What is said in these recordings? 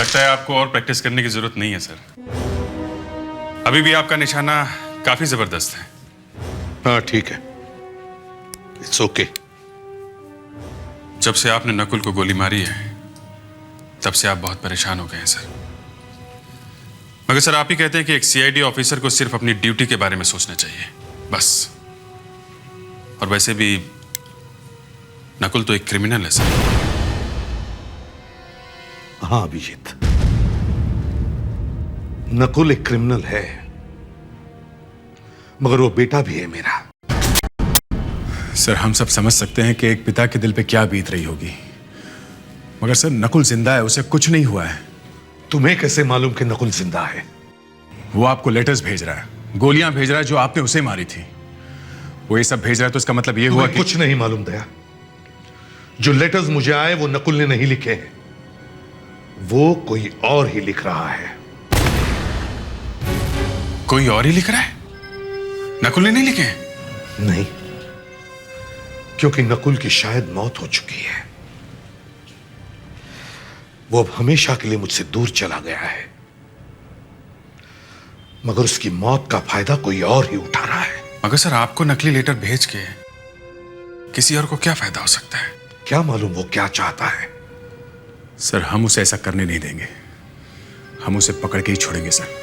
लगता है आपको और प्रैक्टिस करने की जरूरत नहीं है सर। अभी भी आपका निशाना काफी जबरदस्त है। हाँ ठीक है, इट्स ओके। जब से आपने नकुल को गोली मारी है तब से आप बहुत परेशान हो गए हैं सर। मगर सर आप ही कहते हैं कि एक सीआईडी ऑफिसर को सिर्फ अपनी ड्यूटी के बारे में सोचना चाहिए, बस। और वैसे भी नकुल तो एक क्रिमिनल है सर। हाँ अभिजीत, नकुल एक क्रिमिनल है, मगर वो बेटा भी है मेरा। सर हम सब समझ सकते हैं कि एक पिता के दिल पे क्या बीत रही होगी, मगर सर नकुल जिंदा है, उसे कुछ नहीं हुआ है। तुम्हें कैसे मालूम कि नकुल जिंदा है? वो आपको लेटर्स भेज रहा है, गोलियां भेज रहा है जो आपने उसे मारी थी। वो ये सब भेज रहा है तो इसका मतलब ये हुआ कि कुछ नहीं मालूम दया। जो लेटर्स मुझे आए वो नकुल ने नहीं लिखे हैं, वो कोई और ही लिख रहा है। कोई और ही लिख रहा है? नकुल ने नहीं लिखे हैं? नहीं, क्योंकि नकुल की शायद मौत हो चुकी है। वो अब हमेशा के लिए मुझसे दूर चला गया है, मगर उसकी मौत का फायदा कोई और ही उठा रहा है। मगर सर आपको नकली लेटर भेज के किसी और को क्या फायदा हो सकता है? क्या मालूम वो क्या चाहता है। सर हम उसे ऐसा करने नहीं देंगे, हम उसे पकड़ के ही छोड़ेंगे सर।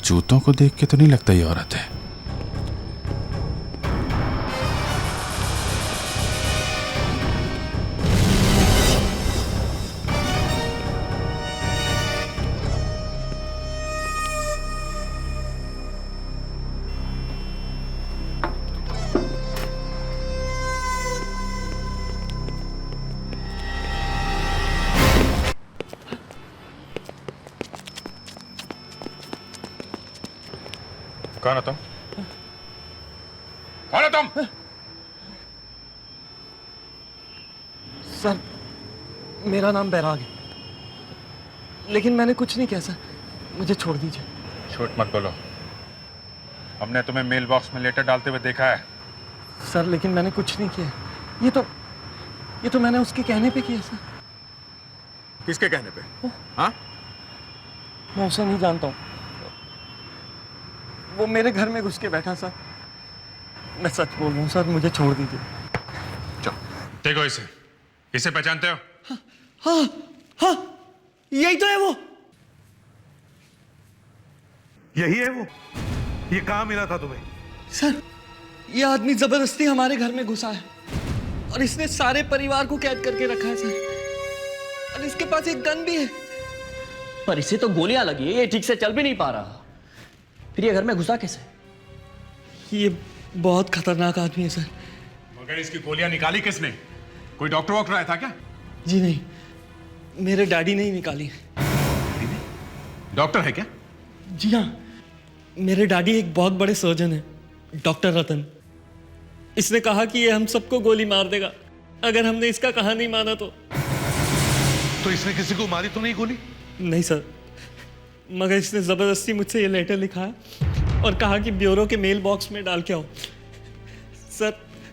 जूतों को देख के तो नहीं लगता ये औरत है। कौन हो तुम? कौन हो तुम? सर मेरा नाम बैराग है, लेकिन मैंने कुछ नहीं किया सर, मुझे छोड़ दीजिए। झूठ मत बोलो, हमने तुम्हें मेल बॉक्स में लेटर डालते हुए देखा है। सर लेकिन मैंने कुछ नहीं किया, ये तो मैंने उसके कहने पे किया सर। किसके कहने पे? हाँ? मैं उसे नहीं जानता हूँ, वो मेरे घर में घुस के बैठा सर। मैं सच बोल रहा हूँ सर, मुझे छोड़ दीजिए। चलो देखो इसे पहचानते हो? हाँ हाँ, यही तो है वो। यही है वो? ये कहां मिला था तुम्हें? सर ये आदमी जबरदस्ती हमारे घर में घुसा है और इसने सारे परिवार को कैद करके रखा है सर, और इसके पास एक गन भी है। पर इसे तो गोलियां लगी है, ये ठीक से चल भी नहीं पा रहा, फिर ये घर में घुसा कैसे? ये बहुत खतरनाक आदमी है सर। मगर इसकी गोलियां निकाली किसने? कोई डॉक्टर वॉक्टर आया था क्या? जी नहीं, मेरे डैडी ने ही निकाली। डॉक्टर है क्या? जी हाँ, मेरे डैडी एक बहुत बड़े सर्जन है, डॉक्टर रतन। इसने कहा कि ये हम सबको गोली मार देगा अगर हमने इसका कहा नहीं माना तो। इसने किसी को मारी तो नहीं गोली? नहीं सर, मगर इसने जबरदस्ती मुझसे ये लेटर लिखा है और कहा कि ब्यूरो के मेल बॉक्स में डाल के आओ। सर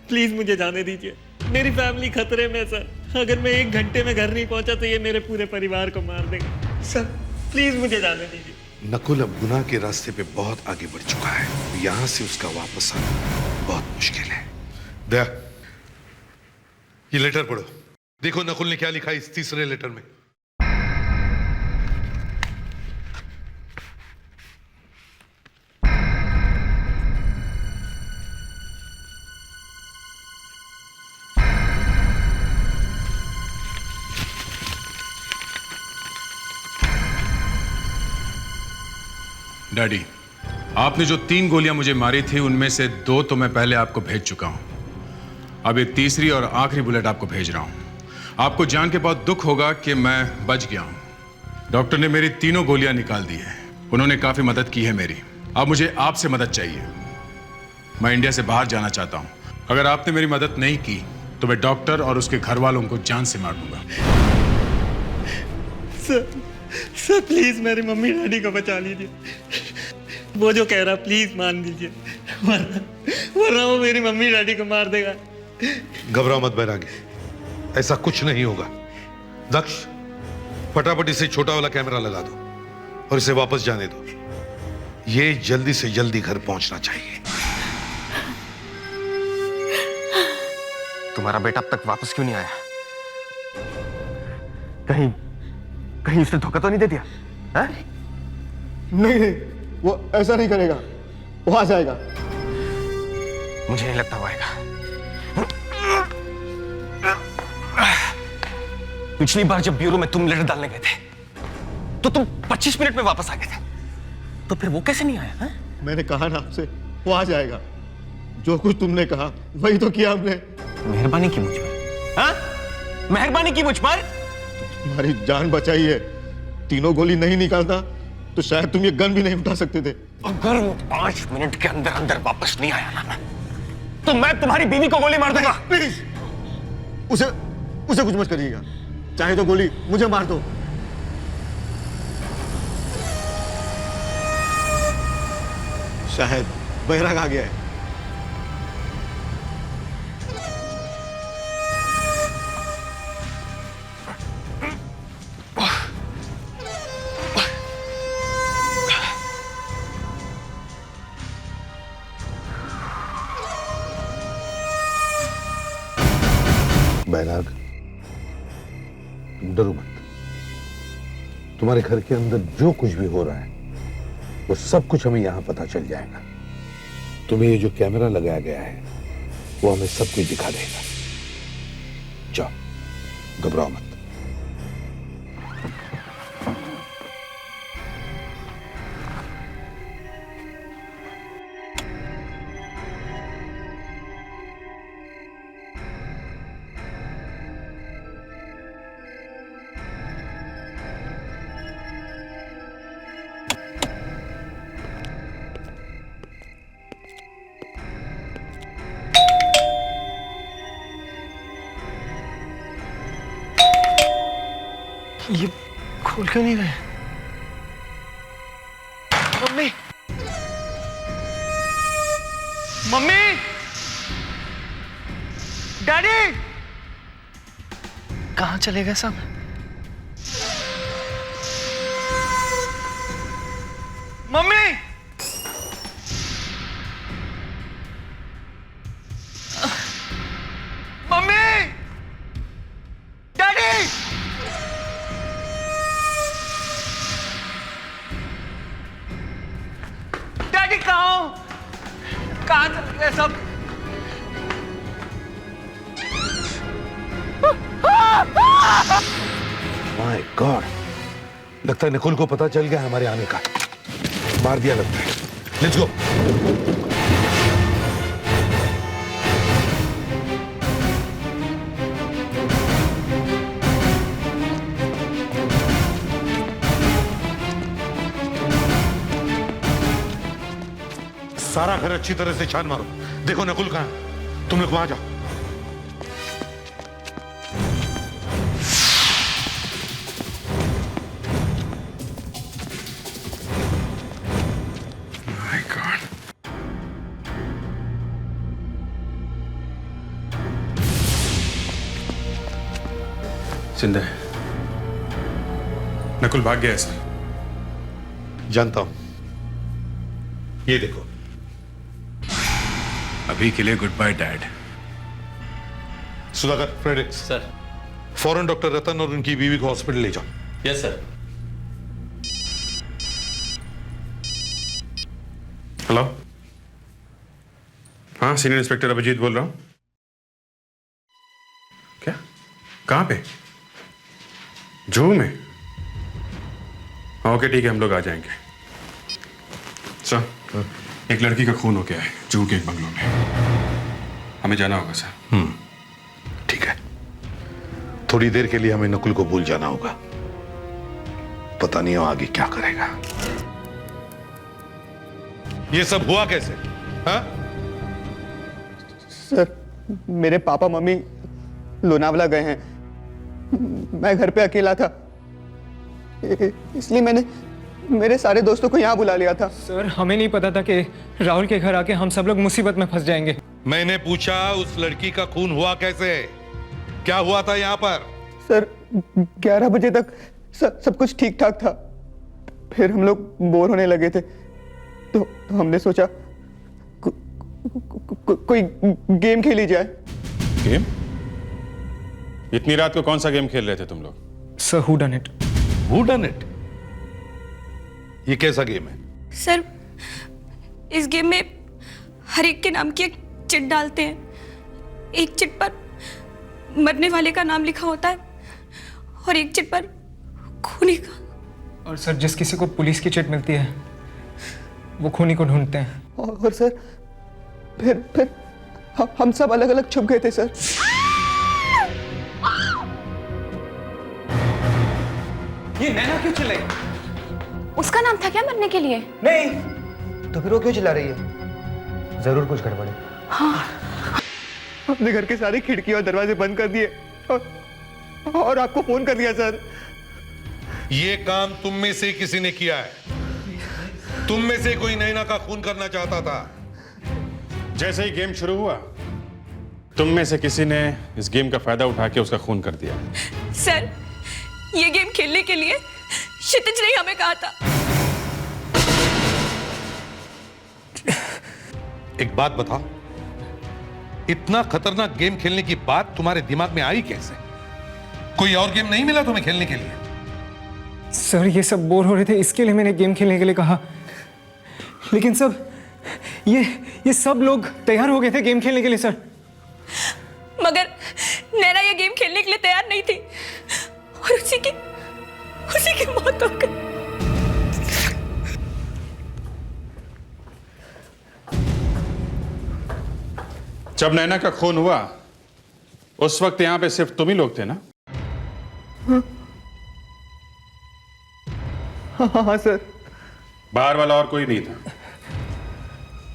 प्लीज मुझे जाने दीजिए, मेरी फैमिली खतरे में है सर। अगर मैं 1 घंटे में घर नहीं पहुंचा तो ये मेरे पूरे परिवार को मार देगा। सर प्लीज मुझे जाने दीजिए। नकुल अब गुनाह के रास्ते पे बहुत आगे बढ़ चुका है, यहां से उसका वापस आना बहुत मुश्किल है। दया, ये लेटर पढ़ो, देखो नकुल ने क्या लिखा है इस तीसरे लेटर में। डैडी, आपने जो 3 गोलियां मुझे मारी थी उनमें से 2 तो मैं पहले आपको भेज चुका हूं। अब एक तीसरी और आखिरी बुलेट आपको भेज रहा हूं। आपको जान के बहुत दुख होगा कि मैं बच गया हूं, डॉक्टर ने मेरी तीनों गोलियां निकाल दी है। उन्होंने काफी मदद की है मेरी। अब मुझे आपसे मदद चाहिए। मैं इंडिया से बाहर जाना चाहता हूं। अगर आपने मेरी मदद नहीं की तो मैं डॉक्टर और उसके घर वालों को जान से मार दूंगा। सर प्लीज मेरी मम्मी डैडी को बचा लीजिए। वो जो कह रहा प्लीज मान लीजिए, वरना वो मेरी मम्मी डैडी को मार देगा। घबराओ मत बैरागी, ऐसा कुछ नहीं होगा। दक्ष, फटाफट इसे छोटा वाला कैमरा लगा दो और इसे वापस जाने दो। ये जल्दी से जल्दी घर पहुंचना चाहिए। तुम्हारा बेटा अब तक वापस क्यों नहीं आया? कहीं उसने धोखा तो नहीं दे दिया? है? नहीं, वो ऐसा नहीं करेगा। वो आ जाएगा। मुझे नहीं लगता वो आएगा। पिछली बार जब ब्यूरो में तुम लेटर डालने गए थे तो तुम 25 मिनट में वापस आ गए थे, तो फिर वो कैसे नहीं आया? है? मैंने कहा ना आपसे, वो आ जाएगा। जो कुछ तुमने कहा वही तो किया हमने। मेहरबानी की मुझ पर। हाँ? मेहरबानी की मुझ पर। तुम्हारी जान बचाई है। तीनों गोली नहीं निकालता तो शायद तुम ये गन भी नहीं उठा सकते थे। अगर वो 5 मिनट के अंदर अंदर वापस नहीं आया ना, तो मैं तुम्हारी बीवी को गोली मार दूंगा। प्लीज उसे कुछ मत करिएगा। चाहे तो गोली मुझे मार दो। शायद बैराग आ गया है। बैराग, तुम डरो मत। तुम्हारे घर के अंदर जो कुछ भी हो रहा है वो सब कुछ हमें यहां पता चल जाएगा। तुम्हें ये जो कैमरा लगाया गया है वो हमें सब कुछ दिखा देगा। जाओ, घबराओ मत। ये खोल क्यों नहीं रहे? मम्मी, मम्मी, डैडी, कहां चले गए सब? मम्मी, मम्मी, डैडी, डैडी कहां चले गए सब? माय गॉड, लगता है निकुल को पता चल गया हमारे आने का। मार दिया लगता है। Let's go. सारा घर अच्छी तरह से छान मारो। देखो नकुल कहां है। तुम लोग वहां जाओ। My God. जिंदा है। नकुल भाग गया है सर। जानता हूं। ये देखो। अभी के लिए goodbye dad. Sudhakar, Fredericks, sir. फौरन डॉक्टर रतन और उनकी बीवी को हॉस्पिटल ले जाओ। Yes sir. हेलो, हाँ सीनियर इंस्पेक्टर अभिजीत बोल रहा हूं। क्या? कहां पे? जू में? हाँ ओके ठीक है, हम लोग आ जाएंगे। सर, एक लड़की का खून हो गया है जू के एक बंगलों में। हमें जाना होगा सर। ठीक है, थोड़ी देर के लिए हमें नकुल को भूल जाना होगा। पता नहीं वो आगे क्या करेगा। ये सब हुआ कैसे? हाँ? सर, मेरे पापा मम्मी लोनावला गए हैं। मैं घर पे अकेला था, इसलिए मैंने मेरे सारे दोस्तों को यहाँ बुला लिया था। सर, हमें नहीं पता था कि राहुल के घर आके हम सब लोग मुसीबत में फंस जाएंगे। मैंने पूछा उस लड़की का खून हुआ कैसे? क्या हुआ था यहाँ पर? सर, 11 बजे तक सब कुछ ठीक ठाक था। फिर हम लोग बोर होने लगे थे, तो हमने सोचा कोई गेम खेली जाए। गेम? इतनी रात को कौन सा गेम खेल रहे थे तुम लोग? Sir, who done it? Who done it? ये कैसा गेम है? सर, इस गेम में हर एक के नाम की एक चिट डालते हैं। एक चिट पर मरने वाले का नाम लिखा होता है और एक चिट पर खूनी का। और सर, जिस किसी को पुलिस की चिट मिलती है वो खूनी को ढूंढते हैं। और सर, फिर हम सब अलग अलग छुप गए थे सर। ये नैना क्यों चिल्लाई? उसका नाम था क्या मरने के लिए? नहीं, तो फिर वो क्यों चिल्ला रही है? जरूर कुछ गड़बड़ है। हाँ। अपने घर के सारे खिड़की और दरवाजे बंद कर दिए और आपको फोन कर दिया सर। ये काम तुम में से किसी ने किया है। तुम में से कोई नैना का खून करना चाहता था। जैसे ही गेम शुरू हुआ, तुम में से किसी ने इस गेम का फायदा उठा के उसका खून कर दिया। सर, ये गेम खेलने के लिए क्षितिज ने हमें कहा था। एक बात बताओ, इतना खतरनाक गेम खेलने की बात तुम्हारे दिमाग में आई कैसे? कोई और गेम नहीं मिला तुम्हें खेलने के लिए? सर, ये सब बोर हो रहे थे, इसके लिए मैंने गेम खेलने के लिए कहा। लेकिन सब ये सब लोग तैयार हो गए थे गेम खेलने के लिए सर। मगर नैना ये गेम खेलने के लिए तैयार नहीं थी और उसी की मौत हो गई। जब नैना का खून हुआ, उस वक्त यहां पे सिर्फ तुम ही लोग थे ना? हाँ सर। बाहर वाला और कोई नहीं था?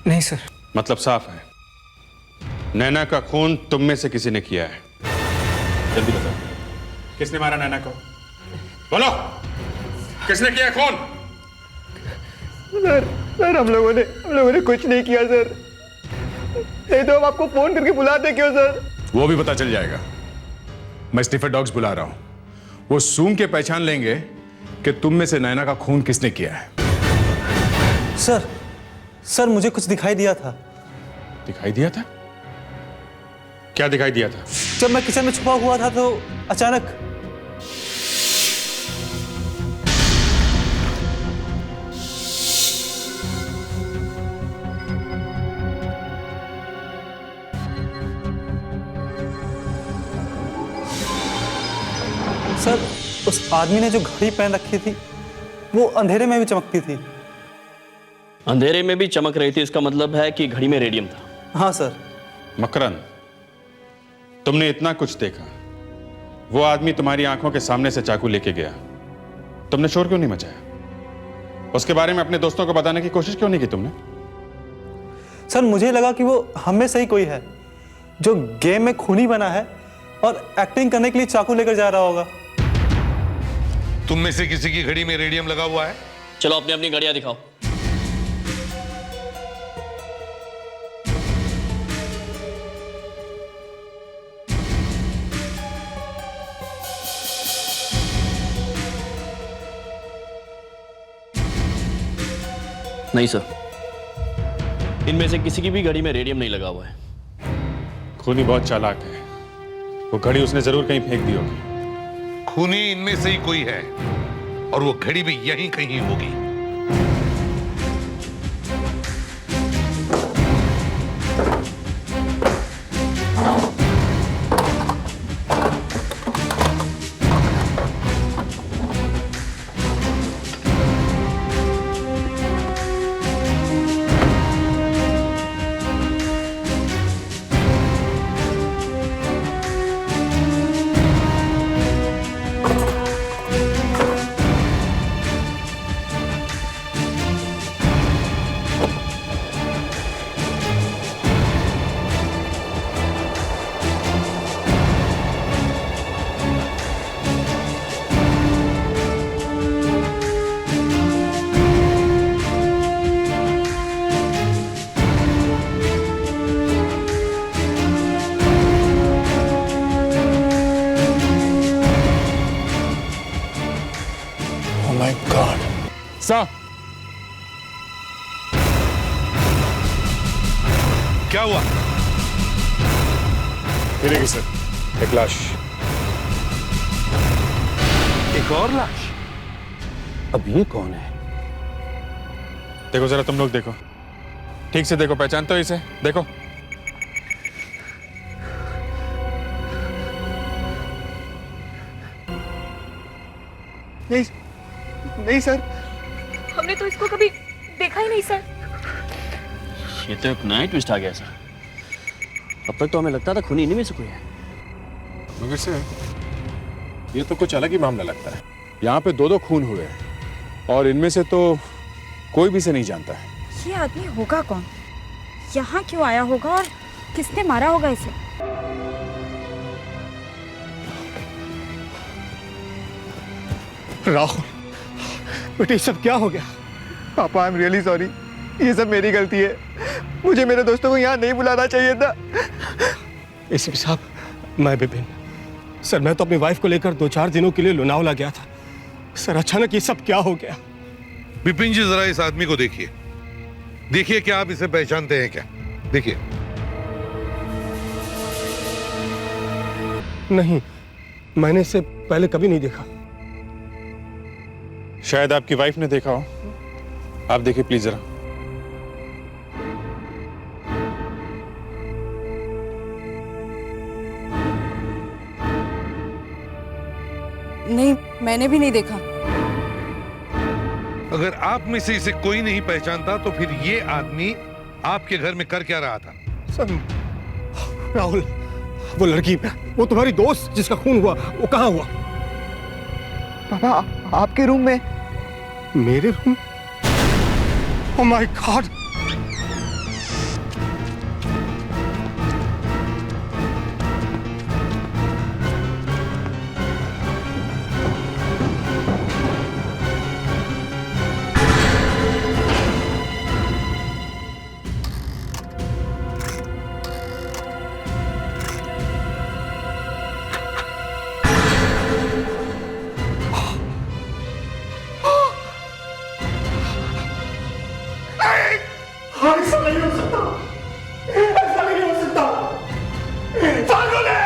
नहीं सर। मतलब साफ है, नैना का खून तुम में से किसी ने किया है। जल्दी बताओ, किसने मारा नैना को? बोलो, किसने किया खून? सर, हम लोगों ने कुछ नहीं किया सर। नहीं तो हम आपको फोन करके बुलाते क्यों सर? वो भी पता चल जाएगा। मैं स्निफर डॉग्स बुला रहा हूं, वो सूंघ के पहचान लेंगे कि तुम में से नैना का खून किसने किया है। सर, मुझे कुछ दिखाई दिया था। दिखाई दिया था? क्या दिखाई दिया था? जब मैं किचन में छुपा हुआ था तो अचानक सर, उस आदमी ने जो घड़ी पहन रखी थी वो अंधेरे में भी चमकती थी। अंधेरे में भी चमक रही थी, इसका मतलब है कि घड़ी में रेडियम था। हाँ सर। मकरंद, तुमने इतना कुछ देखा, वो आदमी तुम्हारी आंखों के सामने से चाकू लेके गया, तुमने शोर क्यों नहीं मचाया? उसके बारे में अपने दोस्तों को बताने की कोशिश क्यों नहीं की तुमने? सर, मुझे लगा कि वो हम में से ही कोई है जो गेम में खूनी बना है और एक्टिंग करने के लिए चाकू लेकर जा रहा होगा। तुम में से किसी की घड़ी में रेडियम लगा हुआ है? चलो अपनी अपनी घड़ियां दिखाओ। नहीं सर, इनमें से किसी की भी घड़ी में रेडियम नहीं लगा हुआ है। खूनी बहुत चालाक है, वो घड़ी उसने जरूर कहीं फेंक दी होगी। खूनी इनमें से ही कोई है और वो घड़ी भी यहीं कहीं होगी। सर, क्या हुआ? मिलेगी सर, एक लाश। एक और लाश? अब ये कौन है? देखो जरा, तुम लोग देखो, ठीक से देखो, पहचानते हो इसे? देखो। नहीं सर, हमने तो इसको कभी देखा ही नहीं सर। ये तो एक नया ट्विस्ट आ गया सर। अब तक तो हमें लगता था खूनी इन्हीं में से कोई है। मगर से ये तो कुछ अलग ही मामला लगता है। यहाँ पे दो खून हुए हैं और इनमें से तो कोई भी से नहीं जानता है। ये आदमी होगा कौन? यहाँ क्यों आया होगा और किसने मारा होगा इसे? राहुल, बेटे सब क्या हो गया? पापा, आई एम रियली सॉरी, ये सब मेरी गलती है। मुझे मेरे दोस्तों को यहाँ नहीं बुलाना चाहिए था। एसीपी साहब, मैं विपिन। सर, मैं तो अपनी वाइफ को लेकर 2-4 दिनों के लिए लोनावला गया था। सर, अचानक ये सब क्या हो गया? विपिन जी, जरा इस आदमी को देखिए। देखिए, क्या आप इसे पहचानते हैं क्या? देखिए। नहीं, मैंने इसे पहले कभी नहीं देखा। शायद आपकी वाइफ ने देखा हो। आप देखिए प्लीज जरा। नहीं, मैंने भी नहीं देखा। अगर आप में से इसे कोई नहीं पहचानता तो फिर ये आदमी आपके घर में कर क्या रहा था? सर, राहुल, वो लड़की, वो तुम्हारी दोस्त जिसका खून हुआ, वो कहाँ हुआ? पापा, आपके रूम में। मेरे रूम? Oh my God! ऐसा नहीं हो सकता, ऐसा नहीं हो सकता। फाल्गुने!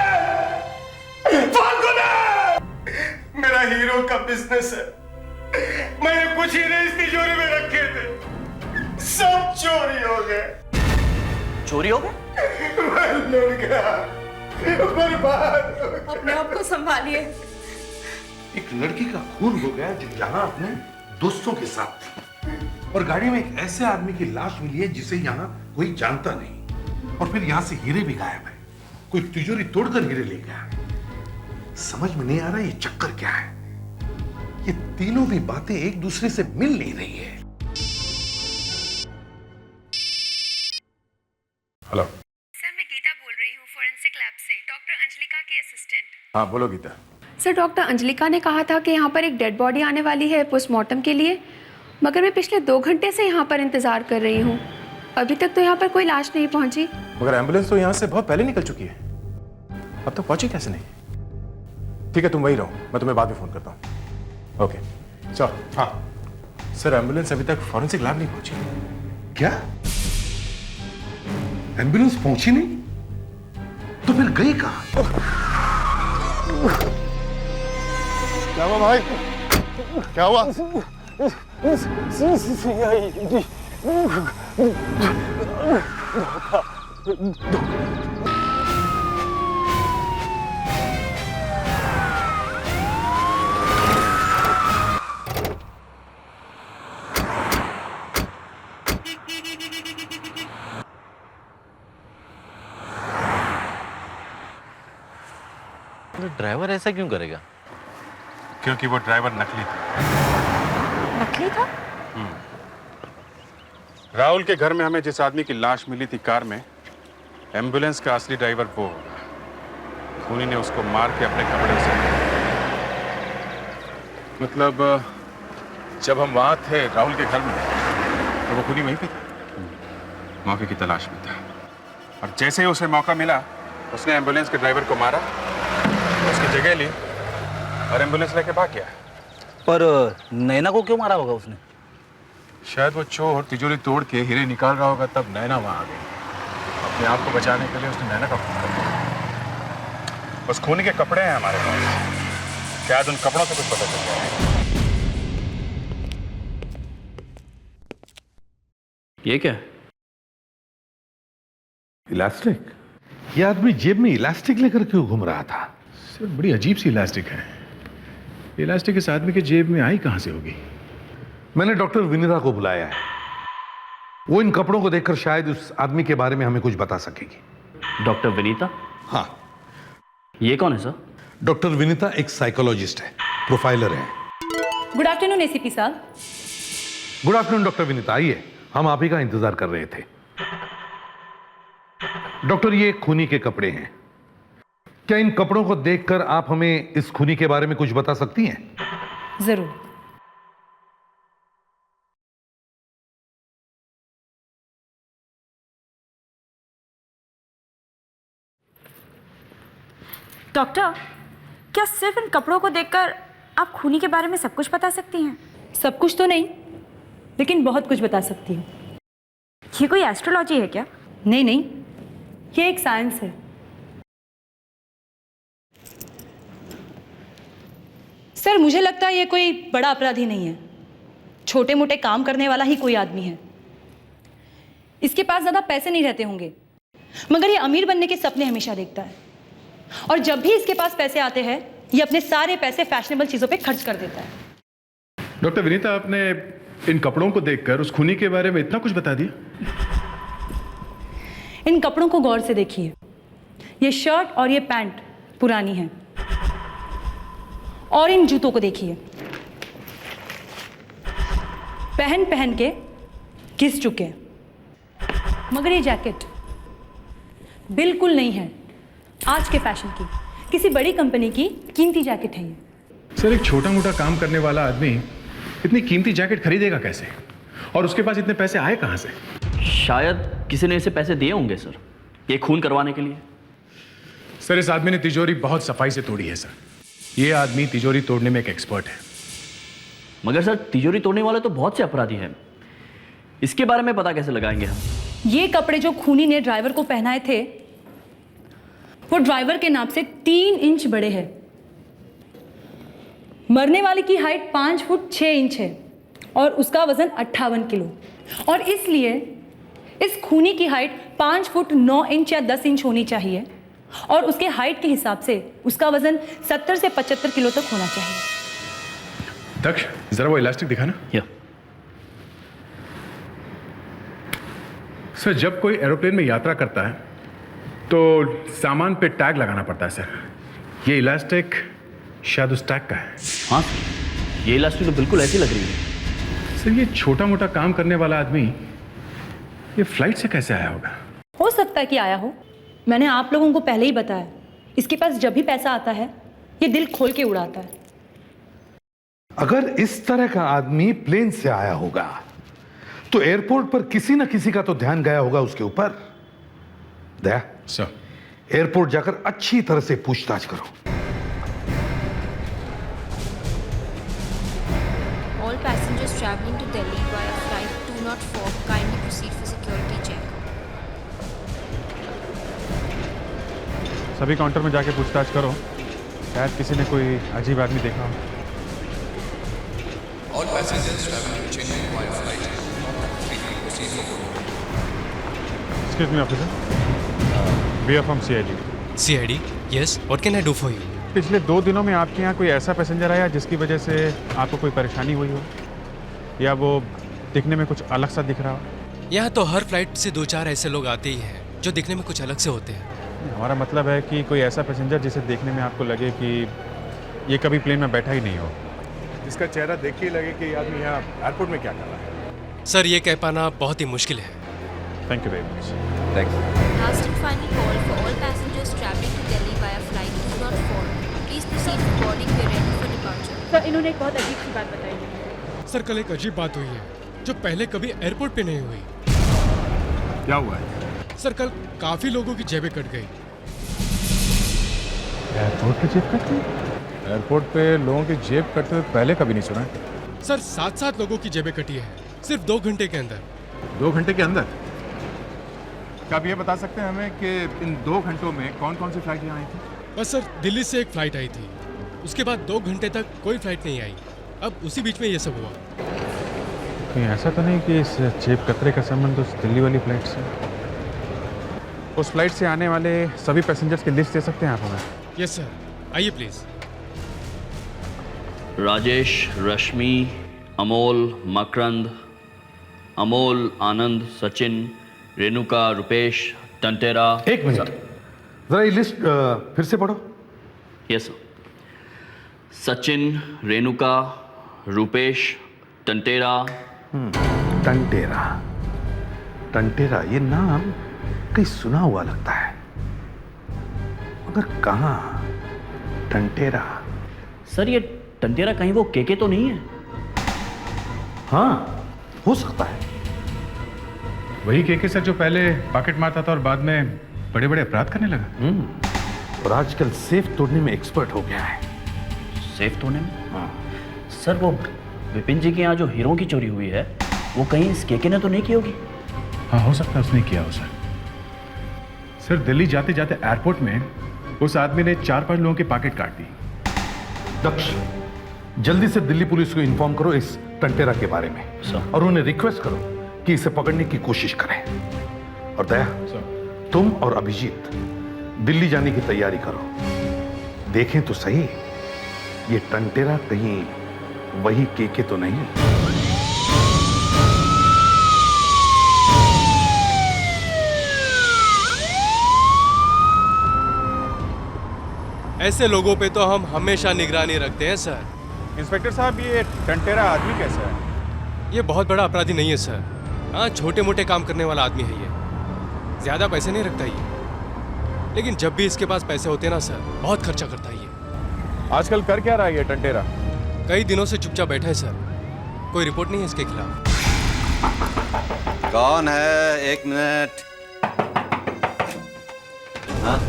मेरा हीरो का बिजनेस है। मैंने कुछ ही नहीं इस तिजोरी में रखे थे, सब चोरी हो गए। चोरी हो गए? मैं लड़ गया, बर्बाद। अपने आप को संभालिए। एक लड़की का खून हो गया जो यहाँ अपने दोस्तों के साथ थी, और गाड़ी में एक ऐसे आदमी की लाश मिली है जिसे यहाँ कोई जानता नहीं, और फिर यहाँ से हीरे भी गायब है। कोई तिजोरी तोड़कर हीरे ले गया। समझ में नहीं आ रहा ये चक्कर क्या है। ये तीनों भी बातें एक दूसरे से मिल नहीं रही है। हेलो सर, मैं गीता बोल रही हूँ फोरेंसिक लैब से, डॉक्टर अंजलिका की असिस्टेंट। हाँ, बोलो गीता। सर, डॉक्टर अंजलिका ने कहा था कि यहाँ पर एक डेड बॉडी आने वाली है पोस्टमार्टम के लिए, मगर मैं पिछले 2 घंटे से यहाँ पर इंतजार कर रही हूँ। अभी तक तो यहाँ पर कोई लाश नहीं पहुँची। मगर एम्बुलेंस तो यहाँ से बहुत पहले निकल चुकी है, अब तक पहुंची कैसे नहीं? ठीक है, तुम वही रहो, मैं तुम्हें बाद में फोन करता हूँ। ओके, चलो। हाँ सर, एम्बुलेंस अभी तक फॉरेंसिक लैब नहीं पहुंची। क्या? एम्बुलेंस पहुंची नहीं? तो फिर गई कहां? क्या हुआ भाई? क्या हुआ? ड्राइवर ऐसा क्यों करेगा? क्योंकि वो ड्राइवर नकली था। नकली था? राहुल के घर में हमें जिस आदमी की लाश मिली थी कार में, एम्बुलेंस का असली ड्राइवर वो होगा। खूनी ने उसको मार के अपने कपड़े से, मतलब जब हम वहां थे राहुल के घर में, तो वो खूनी वहीं पे था। मौके की तलाश में था, और जैसे ही उसे मौका मिला उसने एम्बुलेंस के ड्राइवर को मारा, उसकी जगह ली और एम्बुलेंस लेके भाग गया। पर नैना को क्यों मारा होगा उसने? शायद वो चोर तिजोरी तोड़ के हीरे निकाल रहा होगा, तब नैना वहां आ गई। अपने आप को बचाने के लिए उसने नैना का खून कर दिया। बस खून के कपड़े हैं हमारे पास, शायद उन कपड़ों से कुछ पता चल जाए। ये क्या है? इलास्टिक? ये आदमी जेब में इलास्टिक लेकर क्यों घूम रहा था? सर बड़ी अजीब सी इलास्टिक है। इलास्टिक इस आदमी के जेब में आई कहां से होगी? मैंने डॉक्टर विनीता को बुलाया है। वो इन कपड़ों को देखकर शायद उस आदमी के बारे में हमें कुछ बता सकेगी। डॉक्टर विनीता? हाँ। ये कौन है सर? डॉक्टर विनीता एक साइकोलॉजिस्ट है, प्रोफाइलर है। गुड आफ्टरनून एसीपी साहब। गुड आफ्टरनून डॉक्टर विनीता, आइए, हम आप ही का इंतजार कर रहे थे। डॉक्टर, ये खूनी के कपड़े हैं। क्या इन कपड़ों को देखकर आप हमें इस खूनी के बारे में कुछ बता सकती हैं? जरूर। डॉक्टर, क्या सिर्फ इन कपड़ों को देखकर आप खूनी के बारे में सब कुछ बता सकती हैं? सब कुछ तो नहीं, लेकिन बहुत कुछ बता सकती हूँ। ये कोई एस्ट्रोलॉजी है क्या? नहीं नहीं, ये एक साइंस है। सर, मुझे लगता है ये कोई बड़ा अपराधी नहीं है, छोटे मोटे काम करने वाला ही कोई आदमी है। इसके पास ज़्यादा पैसे नहीं रहते होंगे, मगर ये अमीर बनने के सपने हमेशा देखता है, और जब भी इसके पास पैसे आते हैं ये अपने सारे पैसे फैशनेबल चीज़ों पे खर्च कर देता है। डॉक्टर विनीता, आपने इन कपड़ों को देखकर उस खूनी के बारे में इतना कुछ बता दिया? इन कपड़ों को गौर से देखिए। ये शर्ट और ये पैंट पुरानी है, और इन जूतों को देखिए, पहन पहन के घिस चुके हैं। मगर ये जैकेट बिल्कुल नहीं है आज के फैशन की, किसी बड़ी कंपनी की कीमती जैकेट है ये। सर, एक छोटा मोटा काम करने वाला आदमी इतनी कीमती जैकेट खरीदेगा कैसे, और उसके पास इतने पैसे आए कहां से? शायद किसी ने इसे पैसे दिए होंगे सर, ये खून करवाने के लिए। सर, इस आदमी ने तिजोरी बहुत सफाई से तोड़ी है सर। ये आदमी तिजोरी तोड़ने में एक एक्सपर्ट है। मगर सर, तिजोरी तोड़ने वाले तो बहुत से अपराधी हैं, इसके बारे में पता कैसे लगाएंगे हम? ये कपड़े जो खूनी ने ड्राइवर को पहनाए थे वो ड्राइवर के नाप से 3 इंच बड़े हैं। मरने वाले की हाइट 5 फुट 6 इंच है और उसका वजन 58 किलो, और इसलिए इस खूनी की हाइट 5 फुट 9 इंच या 10 इंच होनी चाहिए, और उसके हाइट के हिसाब से उसका वजन 70 से 75 किलो तक होना चाहिए। दक्ष, जरा वो इलास्टिक दिखाना। या सर, जब कोई एरोप्लेन में यात्रा करता है तो सामान पे टैग लगाना पड़ता है सर। ये इलास्टिक शायद उस टैग का है। हाँ, ये इलास्टिक तो बिल्कुल ऐसी लग रही है। सर, ये छोटा मोटा काम करने वाला आदमी ये फ्लाइट से कैसे आया होगा? हो सकता है कि आया हो, मैंने आप लोगों को पहले ही बताया, इसके पास जब भी पैसा आता है ये दिल खोल के उड़ाता है। अगर इस तरह का आदमी प्लेन से आया होगा तो एयरपोर्ट पर किसी न किसी का तो ध्यान गया होगा उसके ऊपर। दया सर, एयरपोर्ट जाकर अच्छी तरह से पूछताछ करो। All passengers traveling to Delhi via flight 204 kindly proceed for security check. सभी काउंटर में जाके पूछताछ करो, शायद किसी ने कोई अजीब आदमी देखा हो। All passengers traveling to Chennai via flight 203 proceed for Excuse me, officer. We are from CID. CID? Yes. What can I do for you? पिछले 2 दिनों में आपके यहाँ कोई ऐसा पैसेंजर आया जिसकी वजह से आपको कोई परेशानी हुई हो, या वो दिखने में कुछ अलग सा दिख रहा हो? यहाँ तो हर फ्लाइट से 2-4 ऐसे लोग आते ही हैं जो दिखने में कुछ अलग से होते हैं। हमारा मतलब है कि कोई ऐसा पैसेंजर जिसे देखने में आपको लगे कि ये कभी प्लेन में बैठा ही नहीं हो, जिसका चेहरा देख के लगे कि आदमी यहाँ एयरपोर्ट में क्या कर रहा है। सर, ये कह पाना बहुत ही मुश्किल है। Thank you very much. Thanks. Last and final call for all passengers traveling to Delhi via flight 204. Please proceed for boarding. We are ready for departure. Sir, इन्होंने एक बहुत अजीब सी बात बताई है। सर, कल एक अजीब बात हुई है जो पहले कभी एयरपोर्ट पे नहीं हुई। क्या हुआ है? सर, कल काफी लोगों की जेबें कट गई। एयरपोर्ट पे जेब कटती? एयरपोर्ट पे लोगों की जेब कटते हुए पहले कभी नहीं सुना है। सर, 7-7 लोगों की जेबें कटी है। सिर्फ 2 घंटे के अंदर। 2 घंटे के अंदर? क्या आप ये बता सकते हैं हमें कि इन 2 घंटों में कौन कौन सी फ्लाइट यहाँ आई थी? बस सर, दिल्ली से एक फ्लाइट आई थी, उसके बाद 2 घंटे तक कोई फ्लाइट नहीं आई। अब उसी बीच में ये सब हुआ। कहीं ऐसा तो नहीं कि इस चेप कतरे का संबंध उस दिल्ली वाली फ्लाइट से? उस फ्लाइट से आने वाले सभी पैसेंजर्स की लिस्ट दे सकते हैं आप हमें? यस सर, आइए प्लीज। राजेश, रश्मि, अमोल, मकरंद, अमोल, आनंद, सचिन, रेणुका, रुपेश, टंटेरा। एक मिनट, जरा ये लिस्ट फिर से पढ़ो। Yes sir. सचिन, रेणुका, रुपेश, टंटेरा। टंटेरा, टंटेरा, ये नाम कहीं सुना हुआ लगता है, मगर कहाँ? टंटेरा। सर, ये टंटेरा कहीं वो केके तो नहीं है? हाँ, हो सकता है। वही केके सर जो पहले पॉकेट मारता था और बाद में बड़े बड़े अपराध करने लगा। और आजकल सेफ तोड़ने में एक्सपर्ट हो गया है। सेफ तोड़ने में? हाँ। सर, वो विपिन जी के यहाँ जो हीरो की चोरी हुई है, वो कहीं इस केके ने तो नहीं की होगी? हाँ, हो सकता है उसने किया हो सर। सर, दिल्ली जाते जाते एयरपोर्ट में उस आदमी ने 4-5 लोगों की पॉकेट काट दी। दक्ष, जल्दी से दिल्ली पुलिस को इन्फॉर्म करो इस टंटेरा के बारे में सर। और उन्हें रिक्वेस्ट करो कि इसे पकड़ने की कोशिश करें। और दया सर, तुम और अभिजीत दिल्ली जाने की तैयारी करो। देखें तो सही, ये टंटेरा कहीं वही केके तो नहीं? ऐसे लोगों पे तो हम हमेशा निगरानी रखते हैं सर। इंस्पेक्टर साहब, ये टंटेरा आदमी कैसा है? ये बहुत बड़ा अपराधी नहीं है सर। हाँ, छोटे मोटे काम करने वाला आदमी है ये। ज्यादा पैसे नहीं रखता ये, लेकिन जब भी इसके पास पैसे होते हैं ना सर, बहुत खर्चा करता है ये। आजकल कर क्या रहा है ये टंटेरा? कई दिनों से चुपचाप बैठा है सर, कोई रिपोर्ट नहीं है इसके खिलाफ। कौन है? एक मिनट। हाँ?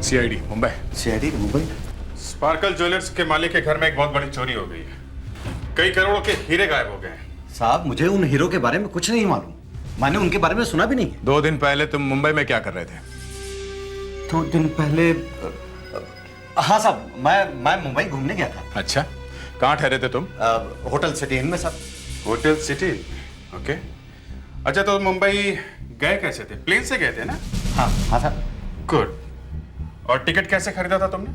CID Mumbai. CID Mumbai? Sparkle jewellers के मालिक के घर में एक बहुत बड़ी चोरी हो गई है। कई करोड़ों के हीरे गायब हो गए हैं। साहब, मुझे उन हीरो के बारे में कुछ नहीं मालूम। मैंने उनके बारे में सुना भी नहीं है। 2 दिन पहले तुम मुंबई में क्या कर रहे थे? 2 दिन पहले? हाँ साहब, मैं मुंबई घूमने गया था। अच्छा, कहाँ ठहरे थे तुम? होटल सिटी इन में साहब। Hotel city? ओके। अच्छा, तो मुंबई गए कैसे थे? प्लेन से गए थे ना? हाँ हाँ साहब। गुड। और टिकट कैसे खरीदा था तुमने?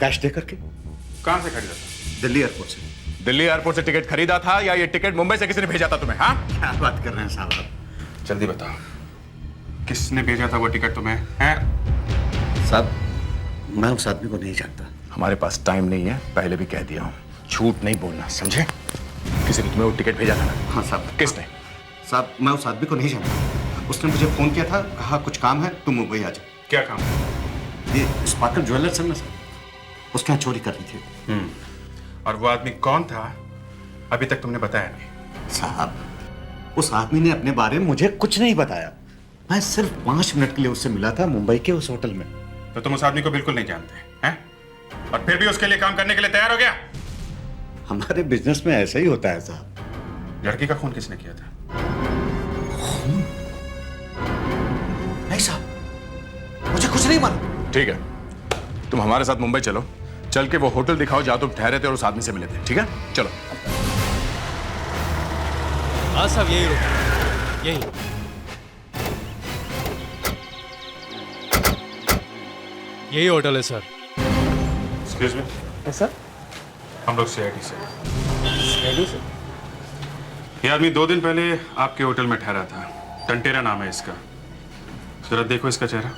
कैश दे करके। कहाँ से खरीदा था? दिल्ली एयरपोर्ट से। दिल्ली एयरपोर्ट से टिकट खरीदा था या ये टिकट मुंबई से किसी ने भेजा था तुम्हें? हाँ, क्या बात कर रहे हैं साहब आप? जल्दी बताओ, किसने भेजा था वो टिकट तुम्हें? हैं? साहब, मैं उस आदमी को नहीं जानता। हमारे पास टाइम नहीं है, पहले भी कह दिया हूँ। झूठ नहीं बोलना, समझे? किसी ने तुम्हें वो टिकट भेजा था ना? हाँ साहब। किसने? साहब, मैं उस आदमी को नहीं जानता। उसने मुझे फोन किया था, कहा कुछ काम है, तुम मुंबई आ जाओ। क्या काम? ये स्पार्कल ज्वेलर्स है ना सर, उसके यहाँ चोरी करनी थी। और वो आदमी कौन था अभी तक तुमने बताया नहीं? साहब, उस आदमी ने अपने बारे में मुझे कुछ नहीं बताया। मैं सिर्फ 5 मिनट के लिए उससे मिला था मुंबई के उस होटल में। तो तुम उस आदमी को बिल्कुल नहीं जानते हैं? और फिर भी उसके लिए काम करने के लिए तैयार हो गया? हमारे बिजनेस में ऐसा ही होता है साहब। लड़की का खून किसने किया था? खून? नहीं साहब, मुझे कुछ नहीं मालूम। ठीक है, तुम हमारे साथ मुंबई चलो। चल के वो होटल दिखाओ जहां तुम ठहरे थे और उस आदमी से मिले थे। ठीक है, चलो। हाँ साहब, यही रुको, यही। यही होटल है sir. Excuse me. Yes sir. हम लोग सीआईडी से। सीआईडी से? ये आदमी 2 दिन पहले आपके होटल में ठहरा था। टंटेरा नाम है इसका। जरा देखो इसका चेहरा।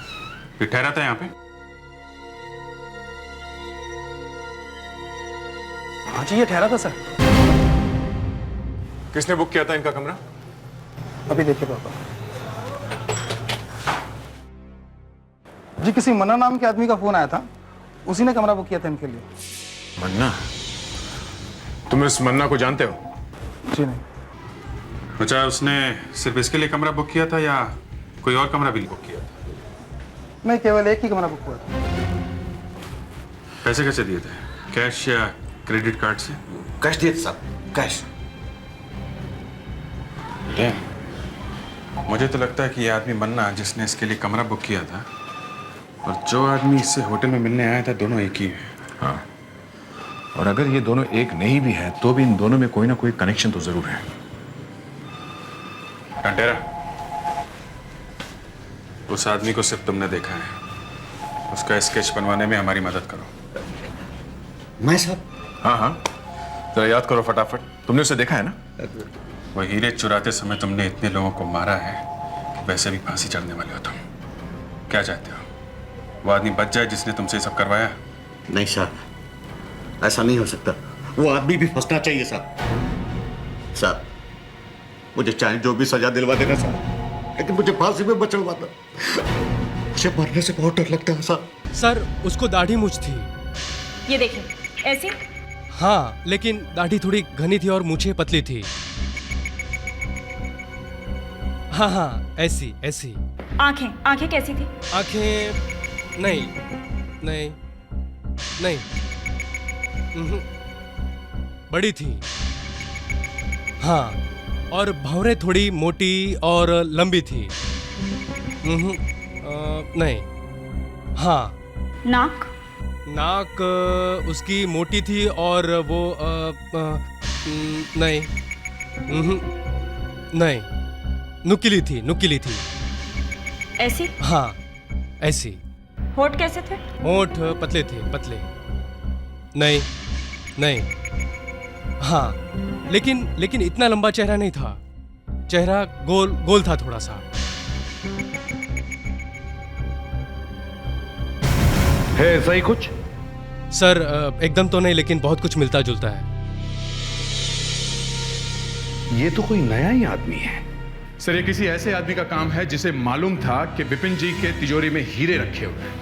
ये ठहरा था यहाँ पे? हाँ जी, ये ठहरा था सर। किसने बुक किया था इनका कमरा? अभी देखिए पापा जी, किसी मन्ना नाम के आदमी का फोन आया था, उसी ने कमरा बुक किया था इनके लिए। मन्ना? तुम इस मन्ना को जानते हो? जी नहीं। अच्छा, उसने सिर्फ इसके लिए कमरा बुक किया था या कोई और कमरा भी बुक किया था? नहीं, केवल एक ही कमरा बुक हुआ था। पैसे कैसे दिए थे? कैश या क्रेडिट कार्ड से? कैश दिए थे साहब, कैश। मुझे तो लगता है कि ये आदमी मन्ना जिसने इसके लिए कमरा बुक किया था और जो आदमी इससे होटल में मिलने आया था, दोनों एक ही हैं। हाँ, और अगर ये दोनों एक नहीं भी हैं तो भी इन दोनों में कोई ना कोई कनेक्शन तो जरूर है। कंटेरा, उस आदमी को सिर्फ तुमने देखा है, उसका स्केच बनवाने में हमारी मदद करो। मैं साहब? हाँ हाँ, जरा याद करो फटाफट। तुमने उसे देखा है ना? वो हीरे चुराते समय तुमने इतने लोगों को मारा है कि वैसे भी फांसी चढ़ने वाले हो तुम। क्या चाहते हो, वो आदमी बच जाए जिसने तुमसे सब करवाया? नहीं साहब, ऐसा नहीं हो सकता। वो आदमी भी फंसना चाहिए साहब। साहब, मुझे चाहे जो भी सजा दिलवा देना साहब, लेकिन मुझे फांसी में बचलवा दो। मुझे मरने से बहुत डर लगता है साहब। सर, उसको दाढ़ी मूंछ थी। ये देखिए, ऐसी? हाँ, लेकिन दाढ़ी थोड़ी घनी थी और मूंछें पतली थी। हाँ हाँ, ऐसी ऐसी। आंखें, आंखें कैसी थी? आंखें नहीं नहीं नहीं, बड़ी थी। हाँ, और भौरें थोड़ी मोटी और लंबी थी। नहीं। हाँ। नाक? नाक उसकी मोटी थी और वो नहीं। नहीं, नुकीली थी, नुकीली थी। ऐसी? हाँ, ऐसी। होठ कैसे थे? होठ पतले थे, पतले। नहीं नहीं। हाँ, लेकिन इतना लंबा चेहरा नहीं था। चेहरा गोल गोल था थोड़ा सा। है ऐसा ही कुछ? सर, एकदम तो नहीं, लेकिन बहुत कुछ मिलता जुलता है। ये तो कोई नया ही आदमी है। सर, ये किसी ऐसे आदमी का काम है जिसे मालूम था कि विपिन जी के तिजोरी में हीरे रखे हुए हैं,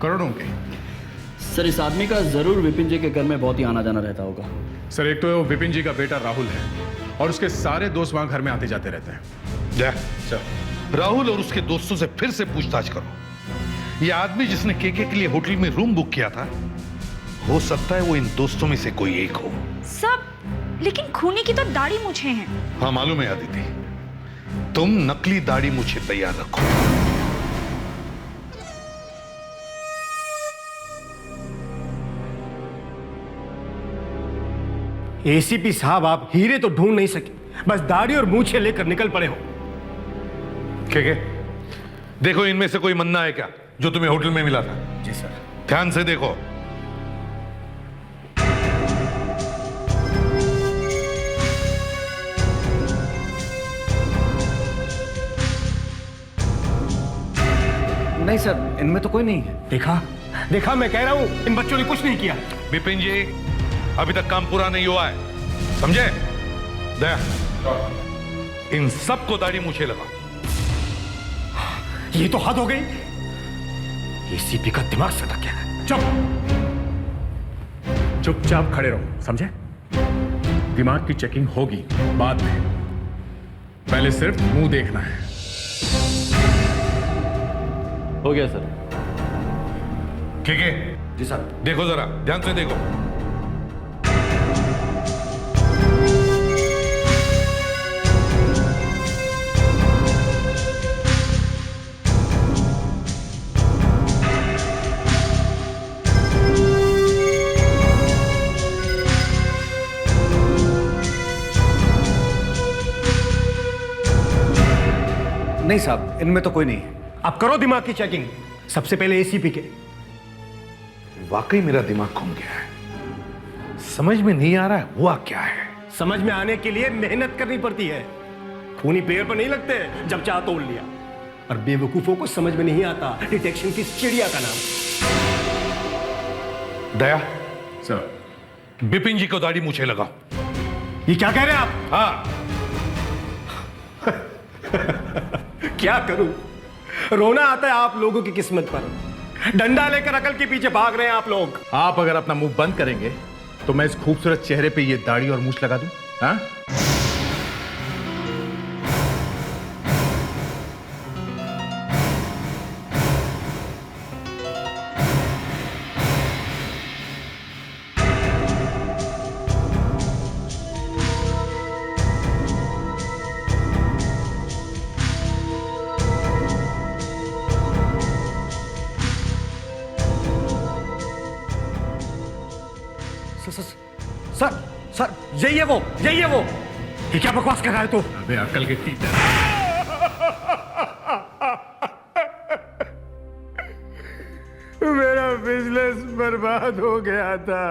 करोड़ों के। सर, इस आदमी का जरूर विपिन जी के घर में बहुत ही आना जाना रहता होगा। सर, एक तो विपिन जी का बेटा राहुल है और उसके सारे दोस्त वहां घर में आते जाते रहते हैं। जा सर, राहुल और उसके दोस्तों से फिर से पूछताछ करो। ये आदमी जिसने केके के लिए होटल में रूम बुक किया था, हो सकता है वो इन दोस्तों में से कोई एक हो। सब, लेकिन खूनी की तो दाढ़ी मूछें हैं। हाँ मालूम है आदिति, तुम नकली दाढ़ी मूछें तैयार रखो। एसीपी साहब, आप हीरे तो ढूंढ नहीं सके, बस दाढ़ी और मूछें लेकर निकल पड़े हो। केके, देखो इनमें से कोई मन्ना है क्या जो तुम्हें होटल में मिला था? जी सर। ध्यान से देखो। नहीं सर, इनमें तो कोई नहीं है। देखा मैं कह रहा हूं, इन बच्चों ने कुछ नहीं किया। विपिन जी, अभी तक काम पूरा नहीं हुआ है, समझे? दया, इन सबको दाढ़ी मूछें लगा। ये तो हद हो गई। एसीपी का दिमाग सटा क्या है? चुपचाप खड़े रहो, समझे? दिमाग की चेकिंग होगी बाद में, पहले सिर्फ मुंह देखना है। हो गया सर। ठीक है जी सर। देखो जरा ध्यान से देखो। नहीं साहब, इनमें तो कोई नहीं है। आप करो दिमाग की चेकिंग, सबसे पहले एसीपी के। वाकई मेरा दिमाग घूम गया है, समझ में नहीं आ रहा है हुआ क्या है। समझ में आने के लिए मेहनत करनी पड़ती है। खूनी पेड़ पर नहीं लगते जब चाह तोड़ लिया। और बेवकूफों को समझ में नहीं आता डिटेक्शन की चिड़िया का नाम। दया सर, बिपिन जी को दाढ़ी मूछें लगाओ। ये क्या कह रहे हैं आप? हाँ। क्या करूं, रोना आता है आप लोगों की किस्मत पर। डंडा लेकर अकल के पीछे भाग रहे हैं आप लोग। आप अगर अपना मुंह बंद करेंगे तो मैं इस खूबसूरत चेहरे पे ये दाढ़ी और मूछ लगा दूं। हाँ? सर यही है वो ये क्या बकवास कर रहा है तू? अबे अक्ल के टीचर। मेरा बिजनेस बर्बाद हो गया था।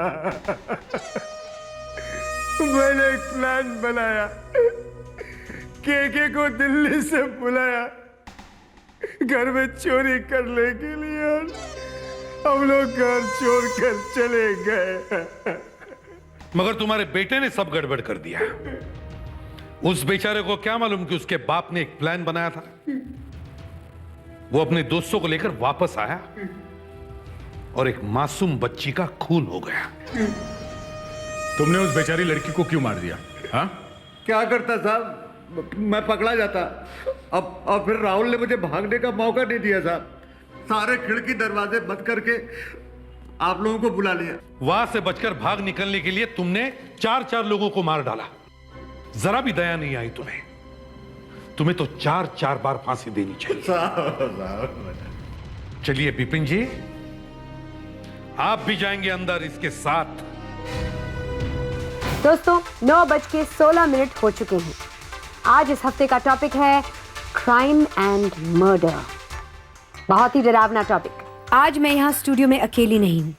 मैंने एक प्लान बनाया, केके को दिल्ली से बुलाया घर में चोरी करने के लिए, और हम लोग घर छोड़कर चले गए। मगर तुम्हारे बेटे ने सब गड़बड़ कर दिया। उस बेचारे को क्या मालूम कि उसके बाप ने एक प्लान बनाया था। वो अपने दोस्तों को लेकर वापस आया और एक मासूम बच्ची का खून हो गया। तुमने उस बेचारी लड़की को क्यों मार दिया? हाँ? क्या करता साहब, मैं पकड़ा जाता। अब फिर राहुल ने मुझे भागने का मौका नहीं दिया साहब। सारे खिड़की दरवाजे बंद करके आप लोगों को बुला लिया। वहां से बचकर भाग निकलने के लिए तुमने 4 लोगों को मार डाला। जरा भी दया नहीं आई तुम्हें। तुम्हें तो 4 बार फांसी देनी चाहिए। चलिए बिपिन जी, आप भी जाएंगे अंदर इसके साथ। दोस्तों 9:16 हो चुके हैं। आज इस हफ्ते का टॉपिक है क्राइम एंड मर्डर। बहुत ही डरावना टॉपिक। आज मैं यहाँ स्टूडियो में अकेली नहीं हूँ।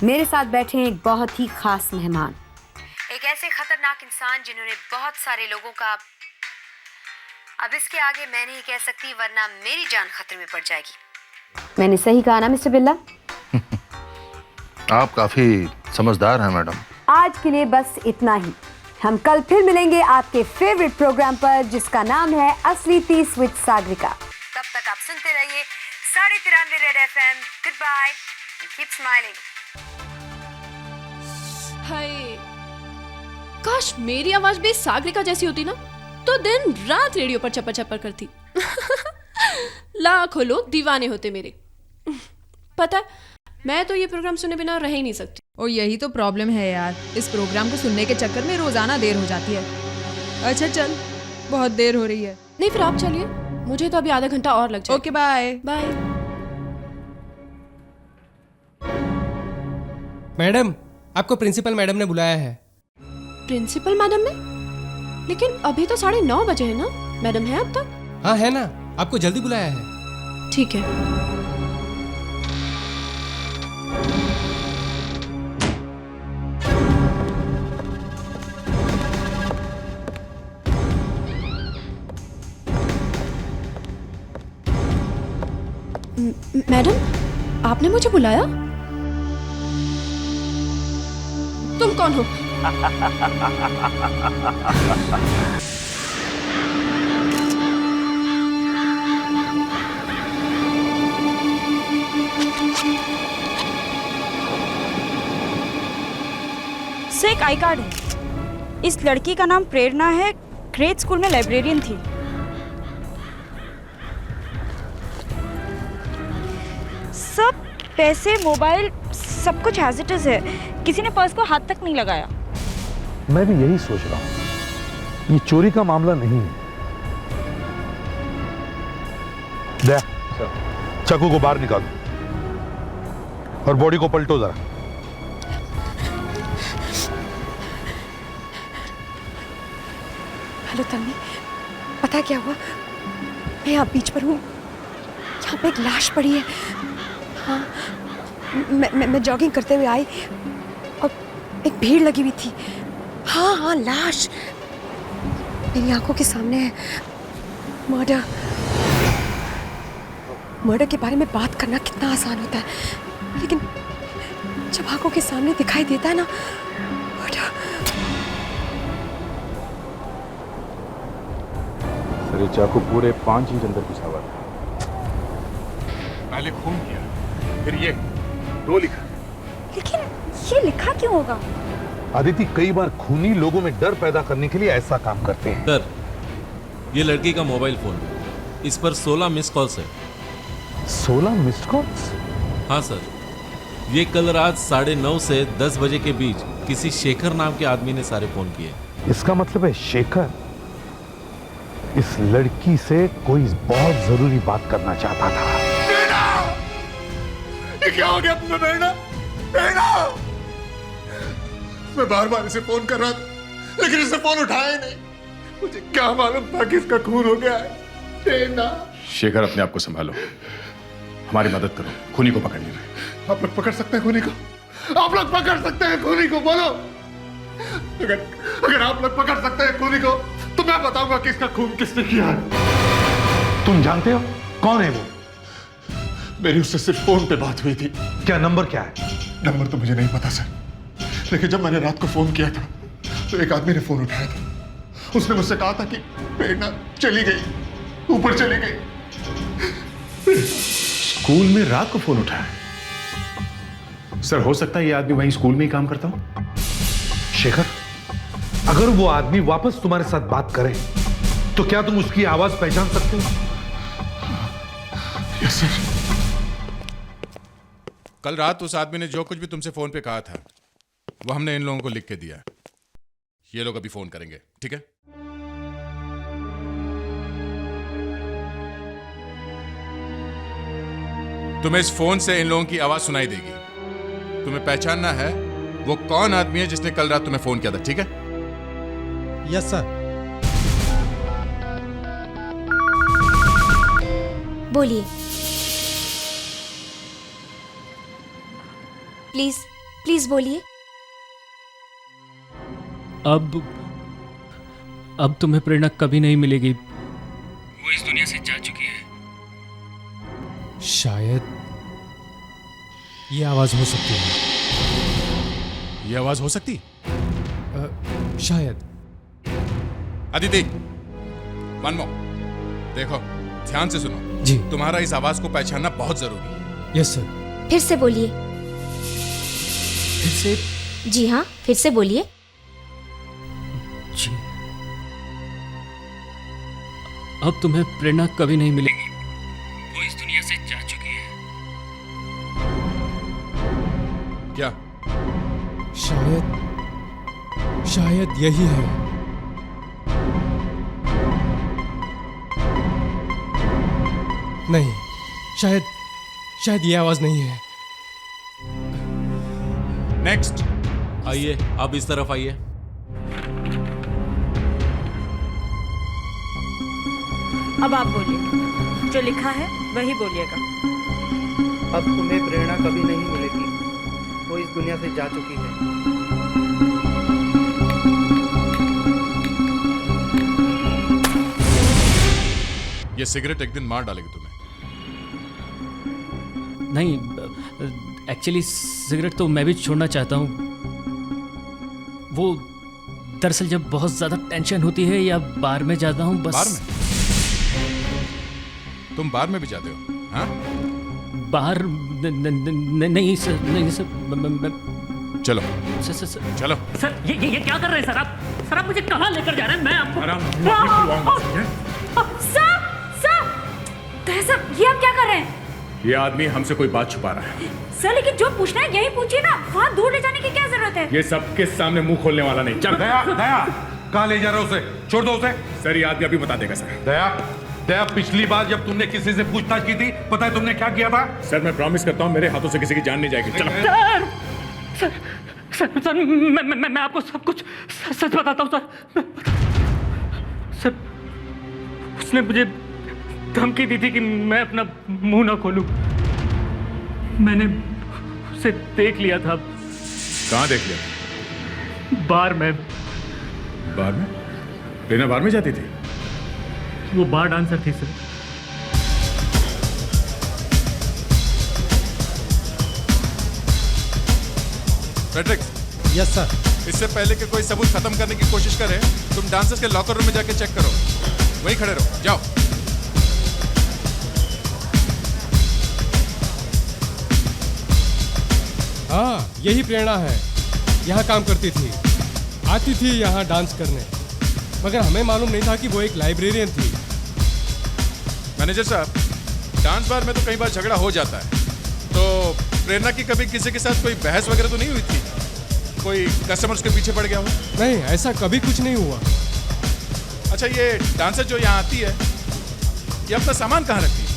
मेरे साथ बैठे हैं एक बहुत ही खास मेहमान, एक ऐसे खतरनाक इंसान जिन्होंने बहुत सारे लोगों का, अब इसके आगे मैं नहीं कह सकती वरना मेरी जान खतरे में पड़ जाएगी। मैंने सही कहा ना मिस्टर बिल्ला? आप काफी समझदार हैं मैडम। आज के लिए बस इतना ही। हम कल फिर मिलेंगे आपके फेवरेट प्रोग्राम पर जिसका नाम है असली 30 विद सागरिका। तब तक आप सुनते रहिए 93 red FM। Good bye and keep smiling. हाय, काश मेरी आवाज भी सागरिका जैसी होती ना, तो दिन रात रेडियो पर चप्पा चप्पा करती। लाखों लोग दीवाने होते मेरे। पता है, मैं तो ये प्रोग्राम सुने बिना रह ही नहीं सकती। और यही तो प्रॉब्लम है यार, इस प्रोग्राम को सुनने के चक्कर में रोजाना देर हो जाती है। अच्छा चल, बहुत देर हो रही है। नहीं फिर आप चलिए, मुझे तो अभी आधा घंटा और लग जाएगा। Okay bye bye. मैडम, आपको प्रिंसिपल मैडम ने बुलाया है। प्रिंसिपल मैडम ने? लेकिन अभी तो 9:30 बजे है ना। मैडम है अब तक? हाँ है ना, आपको जल्दी बुलाया है। ठीक है। मैडम, आपने मुझे बुलाया? तुम कौन हो? से एक आई कार्ड है। इस लड़की का नाम प्रेरणा है, ग्रेड स्कूल में लाइब्रेरियन थी। सब पैसे, मोबाइल, सब कुछ एज इट इज है। किसी ने पर्स को हाथ तक नहीं लगाया। मैं भी यही सोच रहा हूं, ये चोरी का मामला नहीं है। दे, चाकू को बाहर निकालो और बॉडी को पलटो जरा। हेलो तन्वी, पता क्या हुआ? मैं यहाँ बीच पर हूँ, यहाँ पे एक लाश पड़ी है। हाँ, मैं जॉगिंग करते हुए आई और एक भीड़ लगी हुई थी। हाँ हाँ, लाश मेरी आंखों के सामने है। मर्डर। मर्डर के बारे में बात करना कितना आसान होता है, लेकिन जब आंखों के सामने दिखाई देता है ना मर्डर। सर, ये चाकू पूरे 5 इंच अंदर घुसा हुआ था। पहले खून किया, फिर ये 2 लिखा। लेकिन ये लिखा क्यों होगा? आदिति, कई बार खूनी लोगों में डर पैदा करने के लिए ऐसा काम करते हैं। सर, ये लड़की का मोबाइल फोन, इस पर 16 मिस कॉल्स है। 16 मिस्ड कॉल्स? हाँ सर, ये कल रात 9:30 से 10 बजे के बीच किसी शेखर नाम के आदमी ने सारे फोन किए। इसका मतलब है शेखर इस लड़की से कोई बहुत जरूरी बात करना चाहता था। ये क्या हो गया तुम्हें? प्रेरणा, प्रेरणा, मैं बार बार इसे फोन कर रहा था लेकिन इसने फोन उठाया ही नहीं। मुझे क्या मालूम था कि इसका खून हो गया है। प्रेरणा, शेखर अपने आप को संभालो, हमारी मदद करो खूनी को पकड़ने में। आप लोग पकड़ सकते हैं खूनी को? आप लोग पकड़ सकते हैं खूनी को? बोलो। अगर आप लोग पकड़ सकते हैं खूनी को तो मैं बताऊंगा कि इसका खून किसने किया है। तुम जानते हो कौन है वो? मेरी उससे सिर्फ फोन पे बात हुई थी। क्या नंबर क्या है? नंबर तो मुझे नहीं पता सर, लेकिन जब मैंने रात को फोन किया था तो एक आदमी ने फोन उठाया था। उसने मुझसे कहा था कि प्रेरणा चली गई, ऊपर चली गई। स्कूल में रात को फोन उठाया? सर हो सकता है ये आदमी वहीं स्कूल में ही काम करता हो। शेखर, अगर वो आदमी वापस तुम्हारे साथ बात करे तो क्या तुम उसकी आवाज पहचान सकते हो? Yes sir. कल रात उस आदमी ने जो कुछ भी तुमसे फोन पे कहा था वो हमने इन लोगों को लिख के दिया। ये लोग अभी फोन करेंगे, ठीक है? तुम्हें इस फोन से इन लोगों की आवाज सुनाई देगी। तुम्हें पहचानना है वो कौन आदमी है जिसने कल रात तुम्हें फोन किया था, ठीक है? Yes sir. बोलिए। प्लीज प्लीज बोलिए। अब तुम्हें प्रेरणा कभी नहीं मिलेगी। वो इस दुनिया से जा चुकी है। शायद ये आवाज हो सकती है। ये आवाज हो सकती? शायद। Aditi, one more. देखो, ध्यान से सुनो। जी। तुम्हारा इस आवाज को पहचानना बहुत जरूरी है। Yes sir. फिर से बोलिए। फिर से? जी हाँ, फिर से बोलिए। जी। अब तुम्हें प्रेरणा कभी नहीं मिलेगी। वो इस दुनिया से जा चुकी है। क्या? शायद यही है। नहीं, शायद ये आवाज नहीं है। नेक्स्ट। आइए, आप इस तरफ आइए। अब आप बोलिए, जो लिखा है वही बोलिएगा। अब तुम्हें प्रेरणा कभी नहीं मिलेगी, वो इस दुनिया से जा चुकी है। ये सिगरेट एक दिन मार डालेगी तुम्हें। नहीं, एक्चुअली सिगरेट तो मैं भी छोड़ना चाहता हूँ। वो दरअसल जब बहुत ज्यादा टेंशन होती है या बार में जाता हूँ बस। बार में? तुम बार में भी जाते हो? हाँ? बाहर नहीं सर, नहीं सर। चलो सर चलो। सर ये क्या कर रहे हैं सर आप? सर आप मुझे कहाँ लेकर जा रहे हैं? मैं आपको सर ये आप क्या कर रहे हैं? ये आदमी हमसे कोई बात छुपा रहा है। सर लेकिन जो पूछना है यही पूछिए ना, वहाँ दूर ले जाने की क्या जरूरत है? ये सबके सामने मुंह खोलने वाला नहीं। चल दया, कहाँ ले जा रहे हो उसे? छोड़ दो उसे। सर ये आदमी अभी बता देगा सर। दया, पिछली बार जब तुमने किसी से पूछताछ की थी, पता है तुमने क्या किया था? सर मैं प्रॉमिस करता हूँ मेरे हाथों से किसी की जान नहीं जाएगी। चलो। सर मैं आपको सब कुछ सच बताता हूँ सर। उसने मुझे धमकी दी थी कि मैं अपना मुंह ना खोलूं। मैंने उसे देख लिया था। कहाँ देख लिया? बार में। बार में? प्रेरणा बार में जाती थी? वो बार डांसर थी सर। फ्रेडरिक। Yes sir. इससे पहले कि कोई सबूत खत्म करने की कोशिश करे, तुम डांसर्स के लॉकर रूम में जाके चेक करो। वहीं खड़े रहो, जाओ। हाँ, यही प्रेरणा है। यहाँ काम करती थी, आती थी यहाँ डांस करने, मगर हमें मालूम नहीं था कि वो एक लाइब्रेरियन थी। मैनेजर साहब, डांस बार में तो कई बार झगड़ा हो जाता है, तो प्रेरणा की कभी किसी के साथ कोई बहस वगैरह तो नहीं हुई थी? कोई कस्टमर उसके पीछे पड़ गया हो? नहीं, ऐसा कभी कुछ नहीं हुआ। अच्छा, ये डांसर जो यहाँ आती है, ये अपना सामान कहाँ रखती है?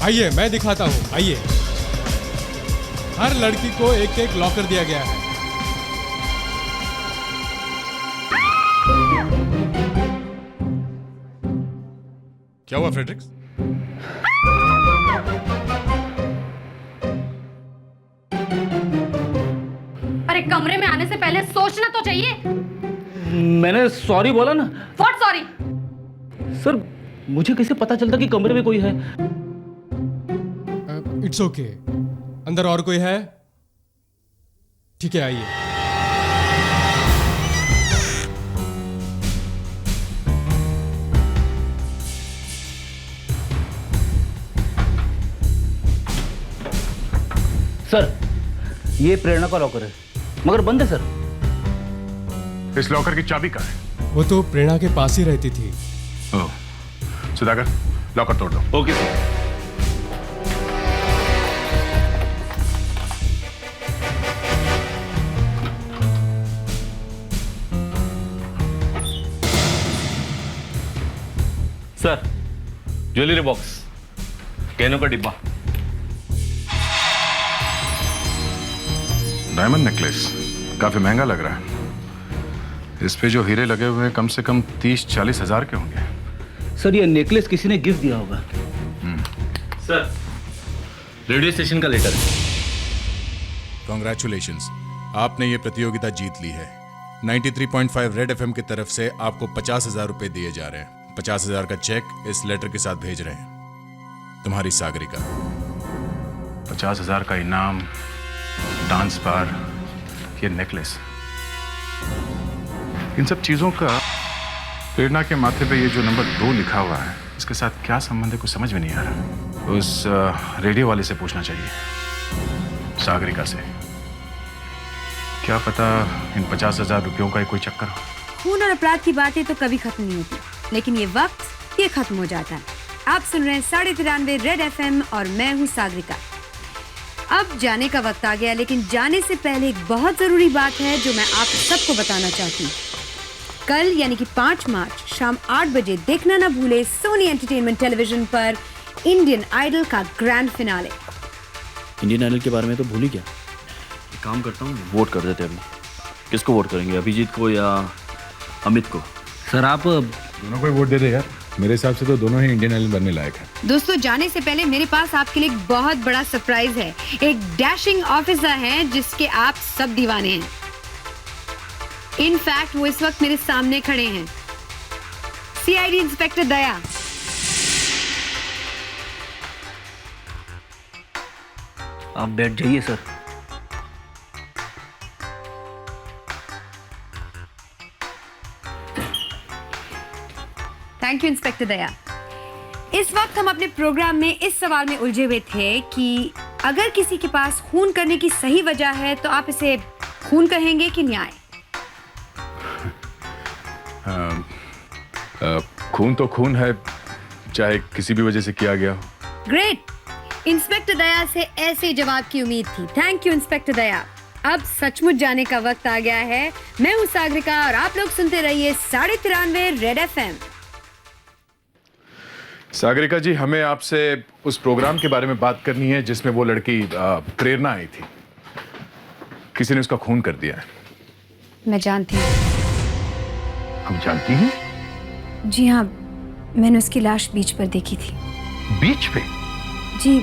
आइए मैं दिखाता हूँ, आइए। हर लड़की को एक एक लॉकर दिया गया है। क्या हुआ फ्रेडरिक्स? अरे कमरे में आने से पहले सोचना तो चाहिए। मैंने सॉरी बोला ना। What sorry? सर मुझे कैसे पता चलता कि कमरे में कोई है? It's okay. अंदर और कोई है? ठीक है, आइए। सर ये प्रेरणा का लॉकर है, मगर बंद है सर। इस लॉकर की चाबी कहाँ है? वो तो प्रेरणा के पास ही रहती थी। ओह, सुधाकर लॉकर तोड़ दो। Okay sir. Sir jewellery box, कैनों का डिब्बा। डायमंड नेकलेस काफी महंगा लग रहा है। इस पे जो हीरे लगे हुए हैं कम से कम 30-40 हजार के होंगे। सर ये नेकलेस किसी ने गिफ्ट दिया होगा। सर रेडियो स्टेशन का लेटर है। कॉन्ग्रेचुलेशंस, आपने ये प्रतियोगिता जीत ली है। 93.5 रेड एफएम की तरफ से आपको 50,000 रुपए दिए जा रहे हैं। 50,000 का चेक इस लेटर के साथ भेज रहे हैं। तुम्हारी सागरिका। 50,000 का इनाम, डांस बार, ये नेकलेस, इन सब चीजों का प्रेरणा के माथे पे ये जो नंबर 2 लिखा हुआ है, इसके साथ क्या संबंध है, कुछ समझ में नहीं आ रहा। उस रेडियो वाले से पूछना चाहिए, सागरिका से। क्या पता इन 50,000 रुपयों का ही कोई चक्कर हो। खून और अपराध की बातें तो कभी खत्म नहीं होती, लेकिन ये वक्त ये खत्म हो जाता है। आप सुन रहे हैं 93.5 रेड एफएम और मैं हूँ सागरिका। अब जाने का वक्त आ गया, लेकिन जाने से पहले एक बहुत जरूरी बात है जो मैं आप सबको बताना चाहती हूँ। कल यानी कि 5 मार्च शाम 8 बजे देखना ना भूले सोनी एंटरटेनमेंट टेलीविजन पर इंडियन आइडल का ग्रैंड फिनाले। इंडियन आइडल के बारे में तो भूल ही गया। एक काम करता हूँ, वोट कर देते अभी। किसको वोट करेंगे, अभिजीत को या अमित को? सर आप दोनों को वोट दे दे यार। मेरे हिसाब से तो दोनों ही इंडियन आइडल बनने लायक है। दोस्तों जाने से पहले मेरे पास आपके लिए एक बहुत बड़ा सरप्राइज है। एक डैशिंग ऑफिसर है जिसके आप सब दीवाने हैं। इनफैक्ट वो इस वक्त मेरे सामने खड़े हैं। सीआईडी इंस्पेक्टर दया। आप बैठ जाइए सर। थैंक यू इंस्पेक्टर दया। इस वक्त हम अपने प्रोग्राम में इस सवाल में उलझे हुए थे कि अगर किसी के पास खून करने की सही वजह है तो आप इसे खून कहेंगे कि न्याय? खून तो खून है, चाहे किसी भी वजह से किया गया हो। ग्रेट, इंस्पेक्टर दया से ऐसे जवाब की उम्मीद थी। थैंक यू इंस्पेक्टर दया। अब सचमुच जाने का वक्त आ गया है। मैं हूँ सागरिका और आप लोग सुनते रहिए 93.5 रेड एफएम। सागरिका जी, हमें आपसे उस प्रोग्राम के बारे में बात करनी है जिसमें वो लड़की प्रेरणा आई थी। किसी ने उसका खून कर दिया है। मैं जानती हूँ। हम जानती हैं? जी हाँ, मैंने उसकी लाश बीच पर देखी थी। बीच पे? जी,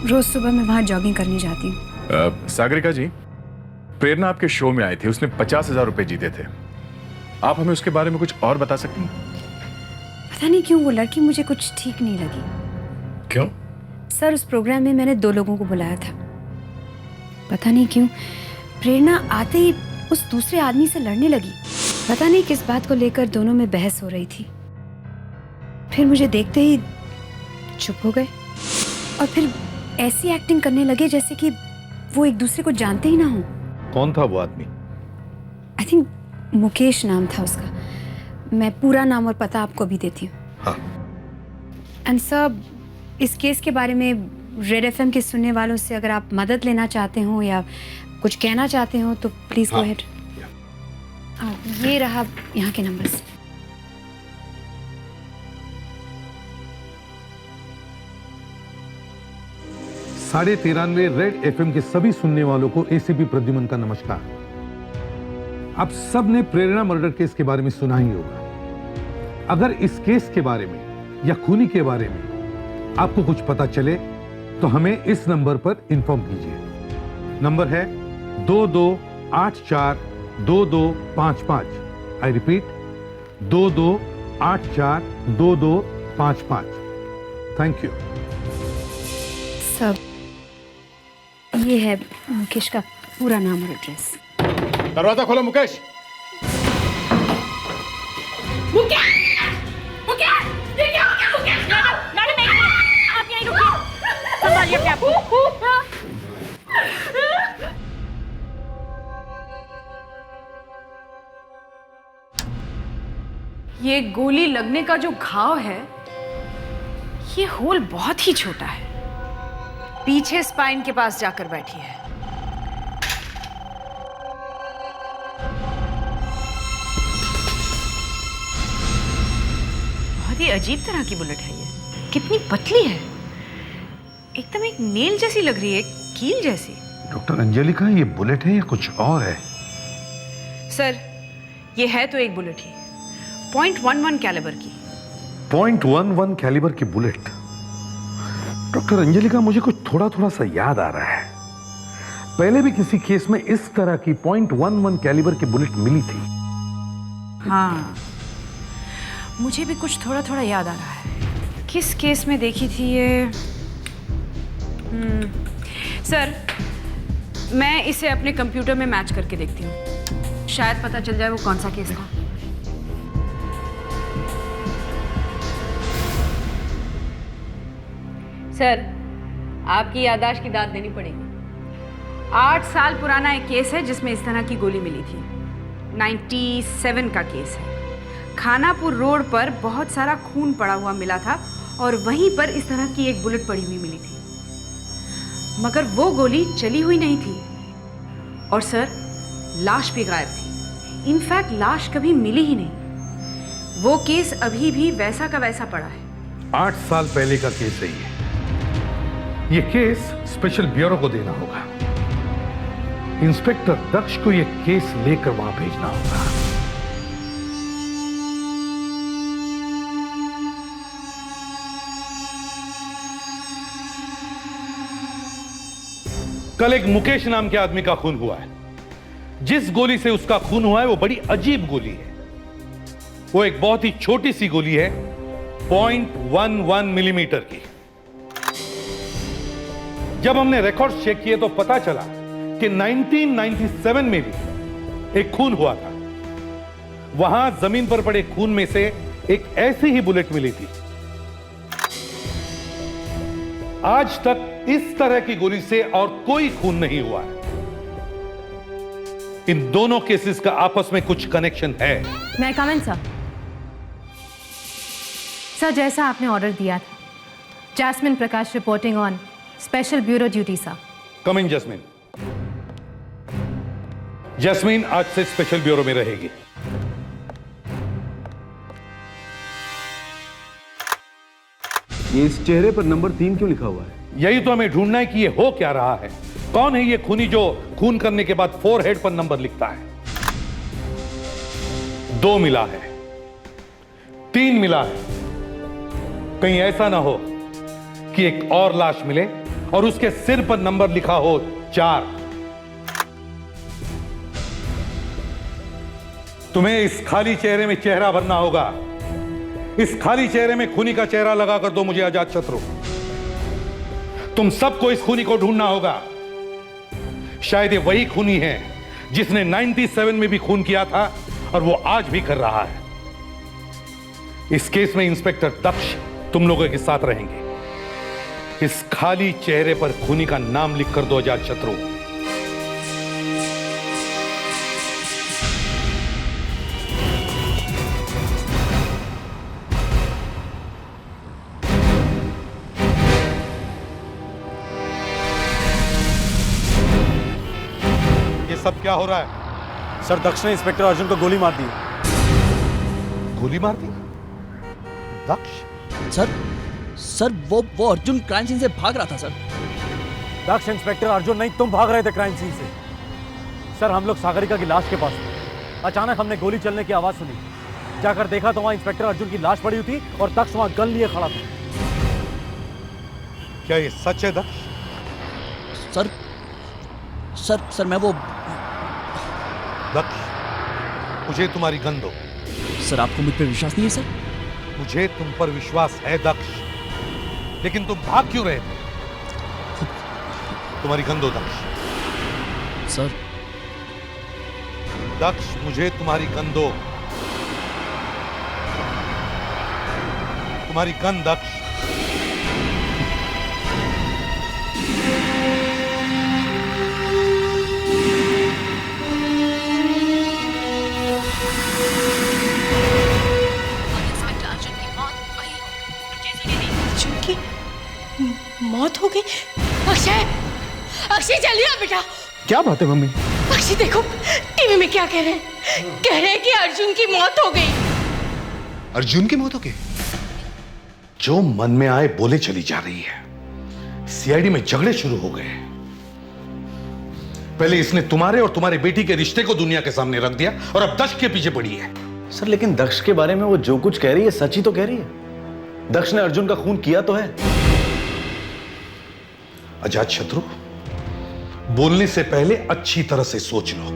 रोज सुबह मैं वहाँ जॉगिंग करने जाती हूँ। सागरिका जी, प्रेरणा आपके शो में आई थी, उसने 50,000 रुपए जीते थे। आप हमें उसके बारे में कुछ और बता सकती हैं? पता नहीं क्यों वो लड़की मुझे कुछ ठीक नहीं लगी। क्यों? सर उस प्रोग्राम में मैंने 2 लोगों को बुलाया था। पता नहीं क्यों प्रेरणा आते ही उस दूसरे आदमी से लड़ने लगी। पता नहीं किस बात को लेकर दोनों में बहस हो रही थी। फिर मुझे देखते ही चुप हो गए और फिर ऐसी एक्टिंग करने लगे जैसे कि वो एक दूसरे को जानते ही ना हो। कौन था वो आदमी? आई थिंक मुकेश नाम था उसका। मैं पूरा नाम और पता आपको भी देती हूँ। हाँ। एंड सर, इस केस के बारे में रेड एफएम के सुनने वालों से अगर आप मदद लेना चाहते हो या कुछ कहना चाहते हो तो प्लीज गो अहेड। ये रहा यहाँ के नंबर्स। साढ़े 93 रेड एफएम के सभी सुनने वालों को एसीपी प्रद्युमन का नमस्कार। आप सब ने प्रेरणा मर्डर केस के बारे में सुना ही होगा। अगर इस केस के बारे में या खूनी के बारे में आपको कुछ पता चले तो हमें इस नंबर पर इंफॉर्म कीजिए। नंबर है 22842255। I repeat 22842255। Thank you. सब ये है मुकेश का पूरा नाम और एड्रेस। दरवाजा खोलो मुकेश। ये गोली लगने का जो घाव है, ये होल बहुत ही छोटा है, पीछे स्पाइन के पास जाकर बैठी है। बहुत ही अजीब तरह की बुलेट है ये। कितनी पतली है, एकदम एक नेल जैसी लग रही है, कील जैसी। डॉक्टर अंजलिका, ये बुलेट है या कुछ और है? सर, ये है तो एक बुलेट ही, .11 कैलिबर की। .11 कैलिबर की बुलेट? डॉक्टर अंजलिका, मुझे कुछ थोड़ा थोड़ा सा याद आ रहा है। पहले भी किसी केस में इस तरह की .11 कैलिबर की बुलेट मिली थी। हाँ, मुझे भी कुछ थोड़ा थोड़ा याद आ रहा है। किस केस में देखी थी ये? सर, मैं इसे अपने कंप्यूटर में मैच करके देखती हूँ, शायद पता चल जाए वो कौन सा केस था। सर, आपकी याददाश्त की दाद देनी पड़ेगी। 8 साल पुराना एक केस है जिसमें इस तरह की गोली मिली थी। 97 का केस है। खानापुर रोड पर बहुत सारा खून पड़ा हुआ मिला था और वहीं पर इस तरह की एक बुलेट पड़ी हुई मिली थी, मगर वो गोली चली हुई नहीं थी। और सर, लाश भी गायब थी। इनफैक्ट लाश कभी मिली ही नहीं। वो केस अभी भी वैसा का वैसा पड़ा है। 8 साल पहले का केस है ये केस स्पेशल ब्यूरो को देना होगा। इंस्पेक्टर दक्ष को ये केस लेकर वहां भेजना होगा। कल एक मुकेश नाम के आदमी का खून हुआ है। जिस गोली से उसका खून हुआ है वो बड़ी अजीब गोली है। वो एक बहुत ही छोटी सी गोली है, 0.11 मिलीमीटर की। जब हमने रिकॉर्ड्स चेक किए तो पता चला कि 1997 में भी एक खून हुआ था। वहां जमीन पर पड़े खून में से एक ऐसी ही बुलेट मिली थी। आज तक इस तरह की गोली से और कोई खून नहीं हुआ है। इन दोनों केसेस का आपस में कुछ कनेक्शन है। मैं कमेंट सर, जैसा आपने ऑर्डर दिया था, Jasmine Prakash reporting on special bureau duty sir. Come in Jasmine. Jasmine आज से स्पेशल ब्यूरो में रहेगी। ये इस चेहरे पर नंबर 3 क्यों लिखा हुआ है? यही तो हमें ढूंढना है कि ये हो क्या रहा है। कौन है ये खूनी जो खून करने के बाद फोरहेड पर नंबर लिखता है? 2 मिला है, 3 मिला है। कहीं ऐसा ना हो कि एक और लाश मिले और उसके सिर पर नंबर लिखा हो 4। तुम्हें इस खाली चेहरे में चेहरा भरना होगा। इस खाली चेहरे में खूनी का चेहरा लगाकर दो मुझे आजाद शत्रु। तुम सबको इस खूनी को ढूंढना होगा। शायद ये वही खूनी है जिसने 97 में भी खून किया था और वो आज भी कर रहा है। इस केस में इंस्पेक्टर दक्ष तुम लोगों के साथ रहेंगे। इस खाली चेहरे पर खूनी का नाम लिखकर दो आजाद शत्रु। ये सब क्या हो रहा है? सर, दक्ष ने इंस्पेक्टर अर्जुन को गोली मार दी। गोली मार दी? दक्ष? सर वो अर्जुन क्राइम सीन से भाग रहा था सर। दक्ष इंस्पेक्टर अर्जुन नहीं, तुम भाग रहे थे क्राइम सीन से। सर, हम लोग सागरिका की लाश के पास थे। अचानक हमने गोली चलने की आवाज सुनी। जाकर देखा तो वहां इंस्पेक्टर अर्जुन की लाश पड़ी हुई थी और दक्ष वहां गन लिए खड़ा था। क्या ये सच है दक्ष? सर सर सर मैं वो दक्ष, मुझे तुम्हारी गन दो। सर आपको मुझ पर विश्वास नहीं है सर? मुझे तुम पर विश्वास है दक्ष, लेकिन तुम भाग क्यों रहे थे? तुम्हारी गन दो दक्ष। सर दक्ष, मुझे तुम्हारी गन दो। तुम्हारी गन दक्ष। मौत हो गई। अक्षय, अक्षय जल्दी आ बेटा। क्या बात है मम्मी? अक्षय देखो टीवी में क्या कह रहे हैं, कह रहे हैं कि अर्जुन की मौत हो गई। अर्जुन की मौत हो गई? जो मन में आए बोले चली जा रही है। सीआईडी में झगड़े शुरू हो गए। पहले इसने तुम्हारे और तुम्हारी बेटी के रिश्ते को दुनिया के सामने रख दिया और अब दक्ष के पीछे पड़ी है। सर लेकिन दक्ष के बारे में वो जो कुछ कह रही है सच ही तो कह रही है। दक्ष ने अर्जुन का खून किया तो है। अजात शत्रु, बोलने से पहले अच्छी तरह से सोच लो।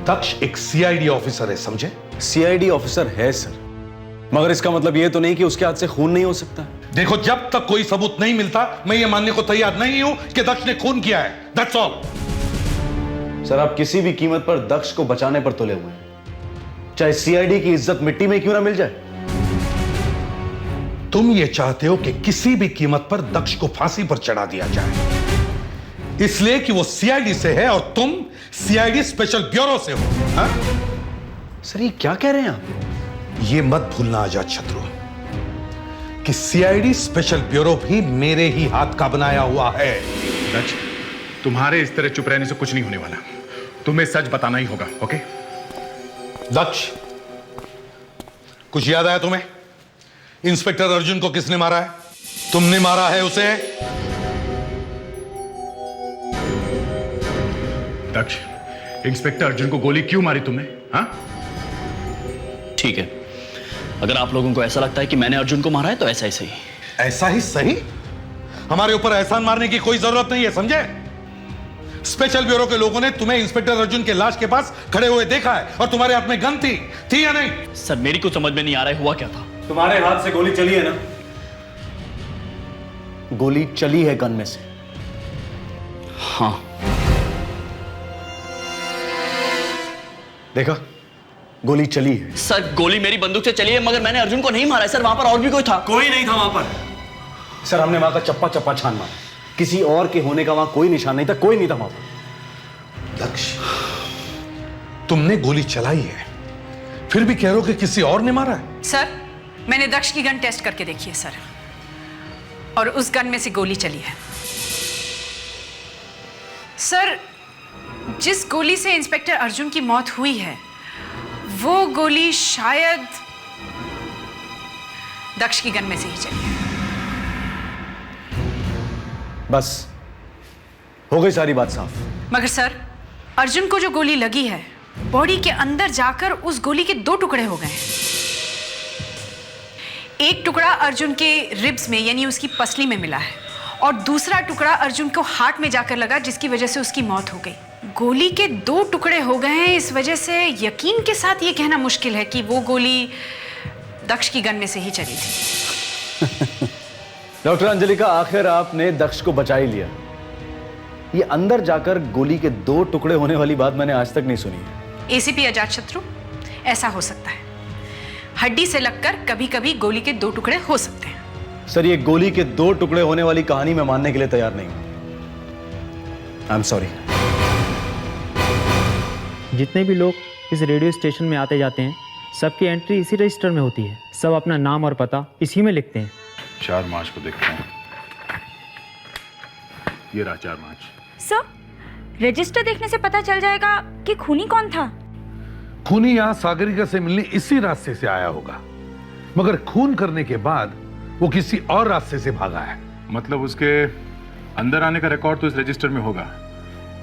दक्ष एक सीआईडी ऑफिसर है, समझे? सीआईडी ऑफिसर है सर, मगर इसका मतलब यह तो नहीं कि उसके हाथ से खून नहीं हो सकता। देखो, जब तक कोई सबूत नहीं मिलता मैं ये मानने को तैयार नहीं हूं कि दक्ष ने खून किया है। That's all. सर आप किसी भी कीमत पर दक्ष को बचाने पर तुले हुए हैं, चाहे सीआईडी की इज्जत मिट्टी में क्यों ना मिल जाए। तुम ये चाहते हो कि किसी भी कीमत पर दक्ष को फांसी पर चढ़ा दिया जाए, इसलिए कि वो सीआईडी से है और तुम सीआईडी स्पेशल ब्यूरो से हो। हा? सर ये क्या कह रहे हैं आप? ये मत भूलना अजात शत्रु कि सीआईडी स्पेशल ब्यूरो भी मेरे ही हाथ का बनाया हुआ है। दक्ष, तुम्हारे इस तरह चुप रहने से कुछ नहीं होने वाला। तुम्हें सच बताना ही होगा, ओके? दक्ष, कुछ याद आया तुम्हें? इंस्पेक्टर अर्जुन को किसने मारा है? तुमने मारा है उसे। दक्ष, इंस्पेक्टर अर्जुन को गोली क्यों मारी तुमने? हाँ? ठीक है, अगर आप लोगों को ऐसा लगता है कि मैंने अर्जुन को मारा है तो ऐसा ही सही। ऐसा ही सही? हमारे ऊपर एहसान मारने की कोई जरूरत नहीं है, समझे? स्पेशल ब्यूरो के लोगों ने तुम्हें इंस्पेक्टर अर्जुन के लाश के पास खड़े हुए देखा है और तुम्हारे हाथ में गन थी या नहीं? सर मेरी कुछ समझ में नहीं आ रहा है, हुआ क्या था? तुम्हारे हाथ से गोली चली है ना? गोली चली है गन में से। हाँ। देखा, गोली चली है। सर गोली मेरी बंदूक से चली है, मगर मैंने अर्जुन को नहीं मारा है। सर वहां पर और भी कोई था। कोई नहीं था वहां पर। सर हमने वहां का चप्पा चप्पा छान मारा, किसी और के होने का वहां कोई निशान नहीं था, कोई नहीं था वहां पर। दक्ष, तुमने गोली चलाई है, फिर भी कह रहे हो कि किसी और ने मारा है? सर मैंने दक्ष की गन टेस्ट करके देखी है सर, और उस गन में से गोली चली है। सर जिस गोली से इंस्पेक्टर अर्जुन की मौत हुई है वो गोली शायद दक्ष की गन में से ही चली है। बस हो गई सारी बात साफ। मगर सर अर्जुन को जो गोली लगी है बॉडी के अंदर जाकर उस गोली के 2 टुकड़े हो गए हैं। एक टुकड़ा अर्जुन के रिब्स में यानी उसकी पसली में मिला है और दूसरा टुकड़ा अर्जुन को हार्ट में जाकर लगा, जिसकी वजह से उसकी मौत हो गई। गोली के 2 टुकड़े हो गए हैं, इस वजह से यकीन के साथ ये कहना मुश्किल है कि वो गोली दक्ष की गन में से ही चली थी। डॉक्टर अंजलिका, आखिर आपने दक्ष को बचा ही लिया। ये अंदर जाकर गोली के 2 टुकड़े होने वाली बात मैंने आज तक नहीं सुनी है। एसीपी अजात शत्रु, ऐसा हो सकता है, हड्डी से लगकर कभी कभी गोली के 2 टुकड़े हो सकते हैं। सर ये गोली के 2 टुकड़े होने वाली कहानी मैं मानने के लिए तैयार नहीं हूं। I am sorry. जितने भी लोग इस रेडियो स्टेशन में आते जाते हैं सबकी एंट्री इसी रजिस्टर में होती है। सब अपना नाम और पता इसी में लिखते हैं। 4 मार्च को देखते हैं। ये रहा 4 मार्च। सर रजिस्टर देखने से पता चल जाएगा कि खूनी कौन था। खूनी यहां सागरिका से मिलने इसी रास्ते से आया होगा, मगर खून करने के बाद वो किसी और रास्ते से भागा है। मतलब उसके अंदर आने का रिकॉर्ड तो इस रजिस्टर में होगा,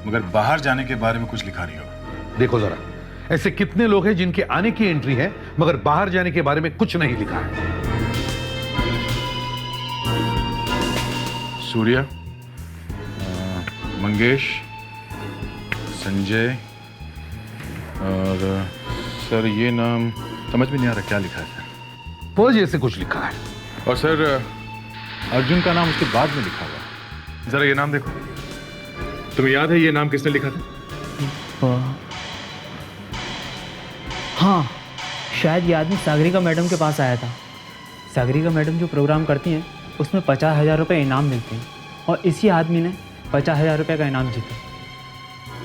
मगर बाहर जाने के बारे में कुछ लिखा नहीं होगा। देखो जरा, ऐसे कितने लोग हैं जिनके आने की एंट्री है मगर बाहर जाने के बारे में कुछ नहीं लिखा है। सूर्या, मंगेश, संजय और सर ये नाम समझ में नहीं आ रहा क्या लिखा है सर। फौज ऐसे कुछ लिखा है। और सर अर्जुन का नाम उसके बाद में लिखा हुआ है। जरा ये नाम देखो, तुम्हें याद है ये नाम किसने लिखा था? हाँ, शायद ये आदमी सागरिका मैडम के पास आया था। सागरिका मैडम जो प्रोग्राम करती हैं उसमें 50,000 रुपये इनाम मिलते हैं और इसी आदमी ने 50,000 रुपये का इनाम जीता।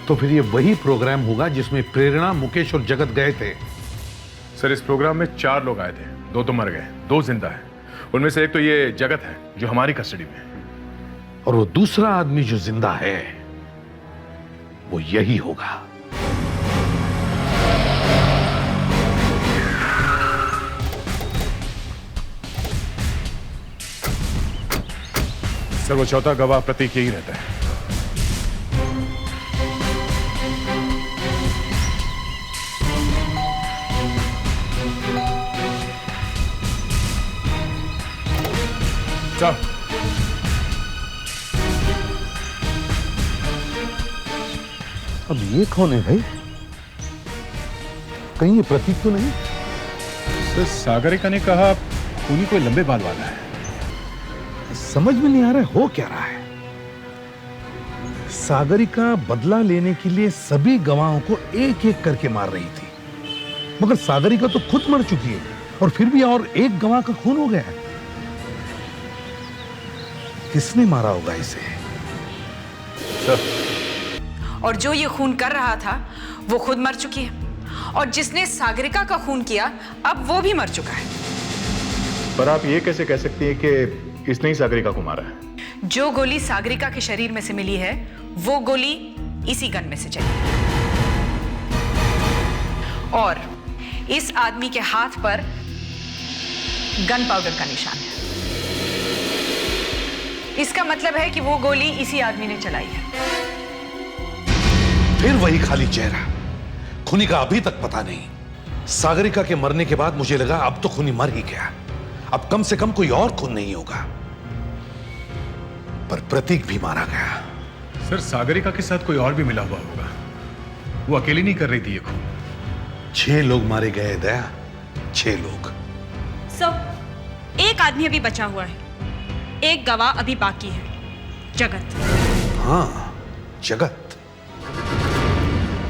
तो फिर ये वही प्रोग्राम होगा जिसमें प्रेरणा, मुकेश और जगत गए थे। सर इस प्रोग्राम में 4 लोग आए थे, 2 तो मर गए, 2 जिंदा हैं। उनमें से एक तो ये जगत है जो हमारी कस्टडी में है, और वो दूसरा आदमी जो जिंदा है वो यही होगा। सर वो चौथा गवाह प्रतीक यही रहता है। चल अब ये कौन है भाई? कहीं ये प्रतीक तो नहीं? सर सागरिका ने कहा खूनी कोई लंबे बाल वाला है। समझ में नहीं आ रहा है हो क्या रहा है। सागरिका बदला लेने के लिए सभी गवाहों को एक एक करके मार रही थी, मगर सागरिका तो खुद मर चुकी है और फिर भी और एक गवाह का खून हो गया है। किसने मारा होगा इसे? और जो ये खून कर रहा था वो खुद मर चुकी है, और जिसने सागरिका का खून किया अब वो भी मर चुका है। पर आप ये कैसे कह सकती हैं कि इसने ही सागरिका को मारा है? जो गोली सागरिका के शरीर में से मिली है वो गोली इसी गन में से चली, और इस आदमी के हाथ पर गन पाउडर का निशान है। इसका मतलब है कि वो गोली इसी आदमी ने चलाई है। फिर वही खाली चेहरा। खूनी का अभी तक पता नहीं। सागरिका के मरने के बाद मुझे लगा अब तो खूनी मर ही गया, अब कम से कम कोई और खून नहीं होगा, पर प्रतीक भी मारा गया। सर सागरिका के साथ कोई और भी मिला हुआ होगा, वो अकेली नहीं कर रही थी ये खून। 6 लोग मारे गए दया, 6 लोग। सर, एक आदमी अभी बचा हुआ है, एक गवाह अभी बाकी है, जगत। हाँ, जगत।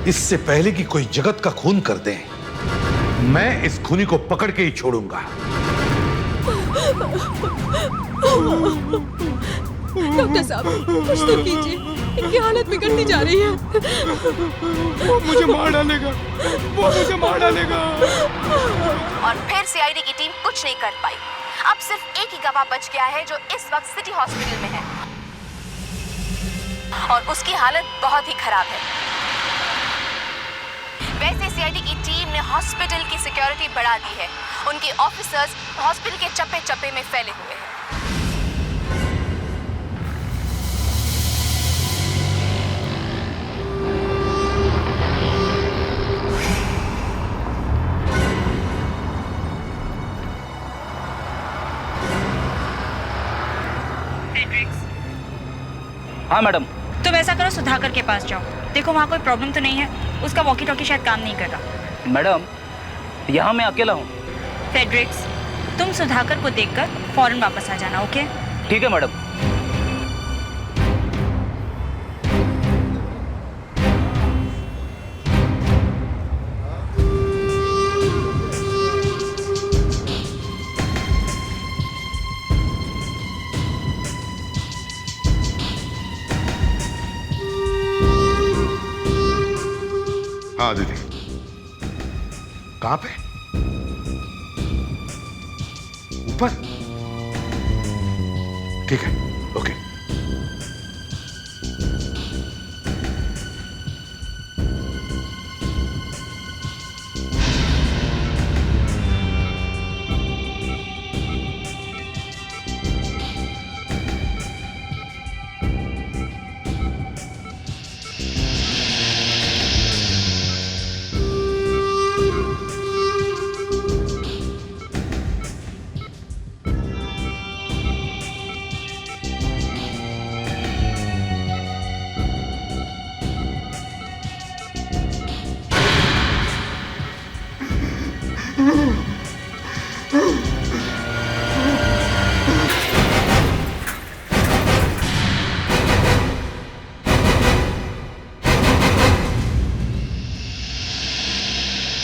इससे पहले कि कोई जगत का खून कर दे, मैं इस खूनी को पकड़ के ही छोड़ूंगा। डॉक्टर साहब कुछ तो कीजिए, इनकी हालत बिगड़ती जा रही है। वो मुझे मार डालेगा, वो मुझे मार डालेगा। और फिर सीआईडी की टीम कुछ नहीं कर पाई। अब सिर्फ एक ही गवाह बच गया है जो इस वक्त सिटी हॉस्पिटल में है, और उसकी हालत बहुत ही खराब है। वैसे सीआईडी की टीम ने हॉस्पिटल की सिक्योरिटी बढ़ा दी है। उनके ऑफिसर्स हॉस्पिटल के चप्पे चप्पे में फैले हुए हैं। हाँ मैडम। तो वैसा करो, सुधाकर के पास जाओ, देखो वहाँ कोई प्रॉब्लम तो नहीं है। उसका वॉकी टॉकी शायद काम नहीं कर रहा। मैडम यहाँ मैं अकेला हूँ। फेड्रिक्स, तुम सुधाकर को देखकर फौरन वापस आ जाना, ओके? ठीक है मैडम। हाँ दीदी। कहाँ पे? ऊपर? ठीक है, ओके।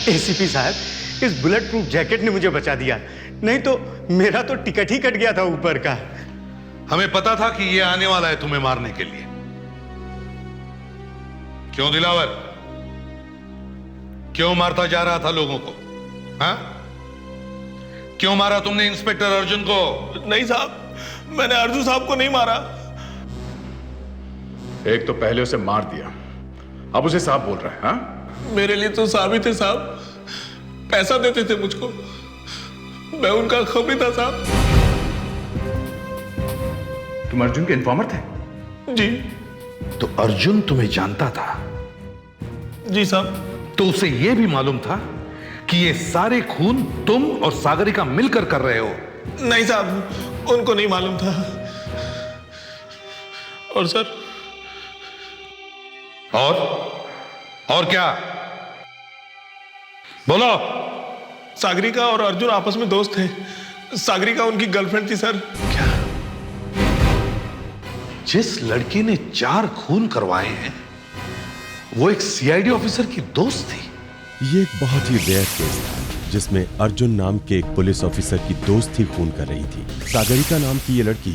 एसीपी साहब, इस बुलेट प्रूफ जैकेट ने मुझे बचा दिया, नहीं तो मेरा तो टिकट ही कट गया था ऊपर का। हमें पता था कि ये आने वाला है तुम्हें मारने के लिए। क्यों दिलावर, क्यों मारता जा रहा था लोगों को? हाँ? क्यों मारा तुमने इंस्पेक्टर अर्जुन को? नहीं साहब, मैंने अर्जुन साहब को नहीं मारा। एक तो पहले उसे मार दिया, अब उसे साहब बोल रहा है। हाँ? मेरे लिए तो साहब ही थे साहब, पैसा देते थे मुझको, मैं उनका खबरी था साहब। तुम अर्जुन के इन्फॉर्मर थे? जी। तो अर्जुन तुम्हें जानता था? जी साहब। तो उसे यह भी मालूम था कि ये सारे खून तुम और सागरिका मिलकर कर रहे हो? नहीं साहब, उनको नहीं मालूम था। और सर, और क्या? बोलो। सागरिका और अर्जुन आपस में दोस्त थे, सागरिका उनकी गर्लफ्रेंड थी सर। क्या? जिस लड़की ने 4 खून करवाए हैं वो एक सीआईडी ऑफिसर की दोस्त थी? ये एक बहुत ही रेयर केस था जिसमें अर्जुन नाम के एक पुलिस ऑफिसर की दोस्त ही खून कर रही थी। सागरिका नाम की ये लड़की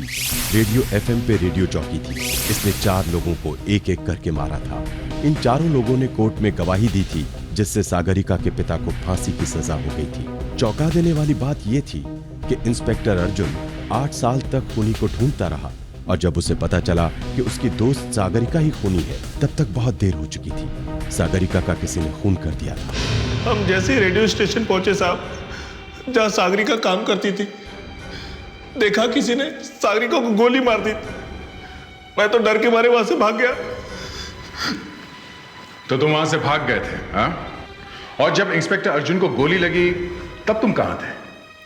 रेडियो एफएम पे रेडियो जॉकी थी। इसने 4 लोगों को एक एक करके मारा था। इन चारों लोगों ने कोर्ट में गवाही दी थी, जिससे सागरिका के पिता को फांसी की सजा हो गई थी। चौंका देने वाली बात यह थी कि इंस्पेक्टर अर्जुन 8 साल तक खूनी को ढूंढता रहा, और जब उसे पता चला कि उसकी दोस्त सागरिका ही खूनी है, तब तक बहुत देर हो चुकी थी। सागरिका का किसी ने खून कर दिया था। हम जैसे रेडियो स्टेशन पहुंचे साहब, जहां सागरिका काम करती थी, देखा किसी ने सागरिका को गोली मार दी। मैं तो डर के मारे वहां से भाग गया। तो तुम वहां से भाग गए थे? हाँ? और जब इंस्पेक्टर अर्जुन को गोली लगी तब तुम कहां थे?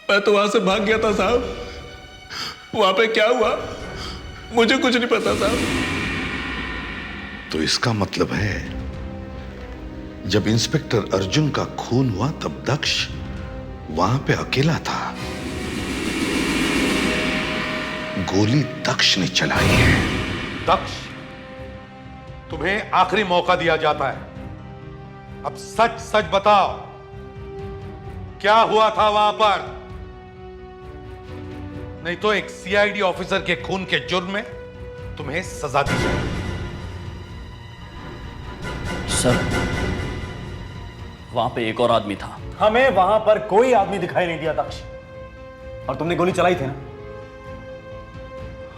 मैं तो वहां से भाग गया था साहब। वहां पे क्या हुआ मुझे कुछ नहीं पता साहब। तो इसका मतलब है जब इंस्पेक्टर अर्जुन का खून हुआ तब दक्ष वहां पे अकेला था। गोली दक्ष ने चलाई है। दक्ष, तुम्हें आखिरी मौका दिया जाता है, अब सच सच बताओ, क्या हुआ था वहां पर? नहीं तो एक सीआईडी ऑफिसर के खून के जुर्म में तुम्हें सजा दी जाएगी। सर, वहां पे एक और आदमी था। हमें वहां पर कोई आदमी दिखाई नहीं दिया दक्ष, और तुमने गोली चलाई थी ना?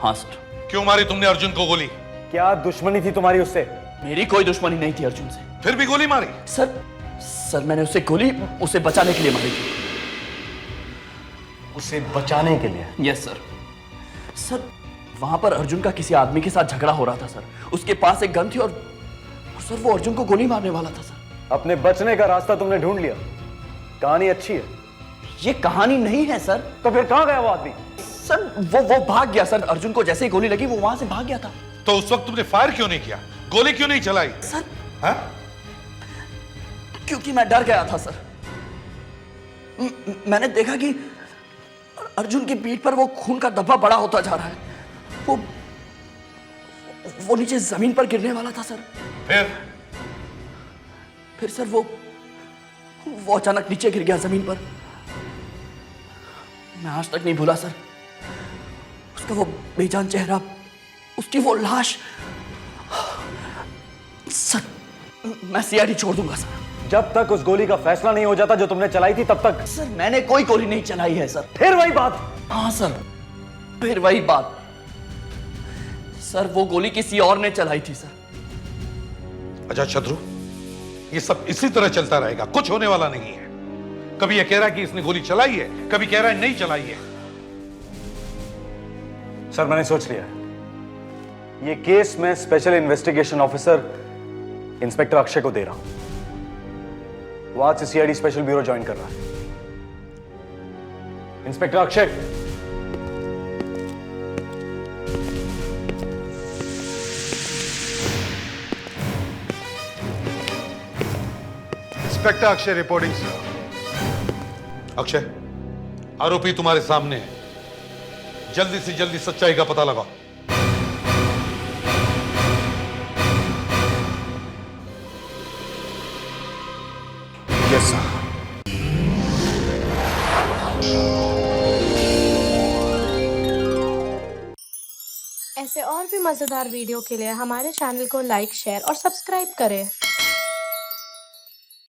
हाँ सर। क्यों मारी तुमने अर्जुन को गोली? क्या दुश्मनी थी तुम्हारी उससे? मेरी कोई दुश्मनी नहीं थी अर्जुन से। फिर भी गोली मारी? सर मैंने उसे गोली उसे बचाने के लिए मारी थी। उसे बचाने के लिए? Yes sir. सर, वहां पर अर्जुन का किसी आदमी के साथ झगड़ा हो रहा था सर। उसके पास एक गन थी और सर वो अर्जुन को गोली मारने वाला था सर। अपने बचने का रास्ता तुमने ढूंढ लिया। कहानी अच्छी है। ये कहानी नहीं है सर। तो फिर कहां गया वो आदमी? सर वो भाग गया सर। अर्जुन को जैसे ही गोली लगी वो वहां से भाग गया था। तो उस वक्त तुमने फायर क्यों नहीं किया? गोली क्यों नहीं चलाई? सर, हाँ? क्योंकि मैं डर गया था सर। मैंने देखा कि अर्जुन की पीठ पर वो खून का धब्बा बड़ा होता जा रहा है। वो नीचे जमीन पर गिरने वाला था सर। फिर सर वो अचानक नीचे गिर गया जमीन पर। मैं आज तक नहीं भूला सर उसका वो बेजान चेहरा, उसकी वो लाश। सर, मैं सीआईडी छोड़ दूंगा सर। जब तक उस गोली का फैसला नहीं हो जाता जो तुमने चलाई थी तब तक। सर, मैंने कोई गोली नहीं चलाई है सर। फिर वही बात? हाँ सर, फिर वही बात। सर, वो गोली किसी और ने चलाई थी सर। अच्छा शत्रु, ये सब इसी तरह चलता रहेगा, कुछ होने वाला नहीं है। कभी ये कह रहा है कि इसने गोली चलाई है, कभी कह रहा है नहीं चलाई है। सर, मैंने सोच लिया, ये केस मैं special investigation officer inspector Akshay को दे रहा हूं। वो आज से सीआईडी स्पेशल ब्यूरो ज्वाइन कर रहा है। Inspector Akshay, inspector Akshay reporting sir. Akshay, आरोपी तुम्हारे सामने है, जल्दी से जल्दी सच्चाई का पता लगाओ। Yes sir. ऐसे और भी मज़ेदार वीडियो के लिए हमारे चैनल को लाइक, शेयर और सब्सक्राइब करें।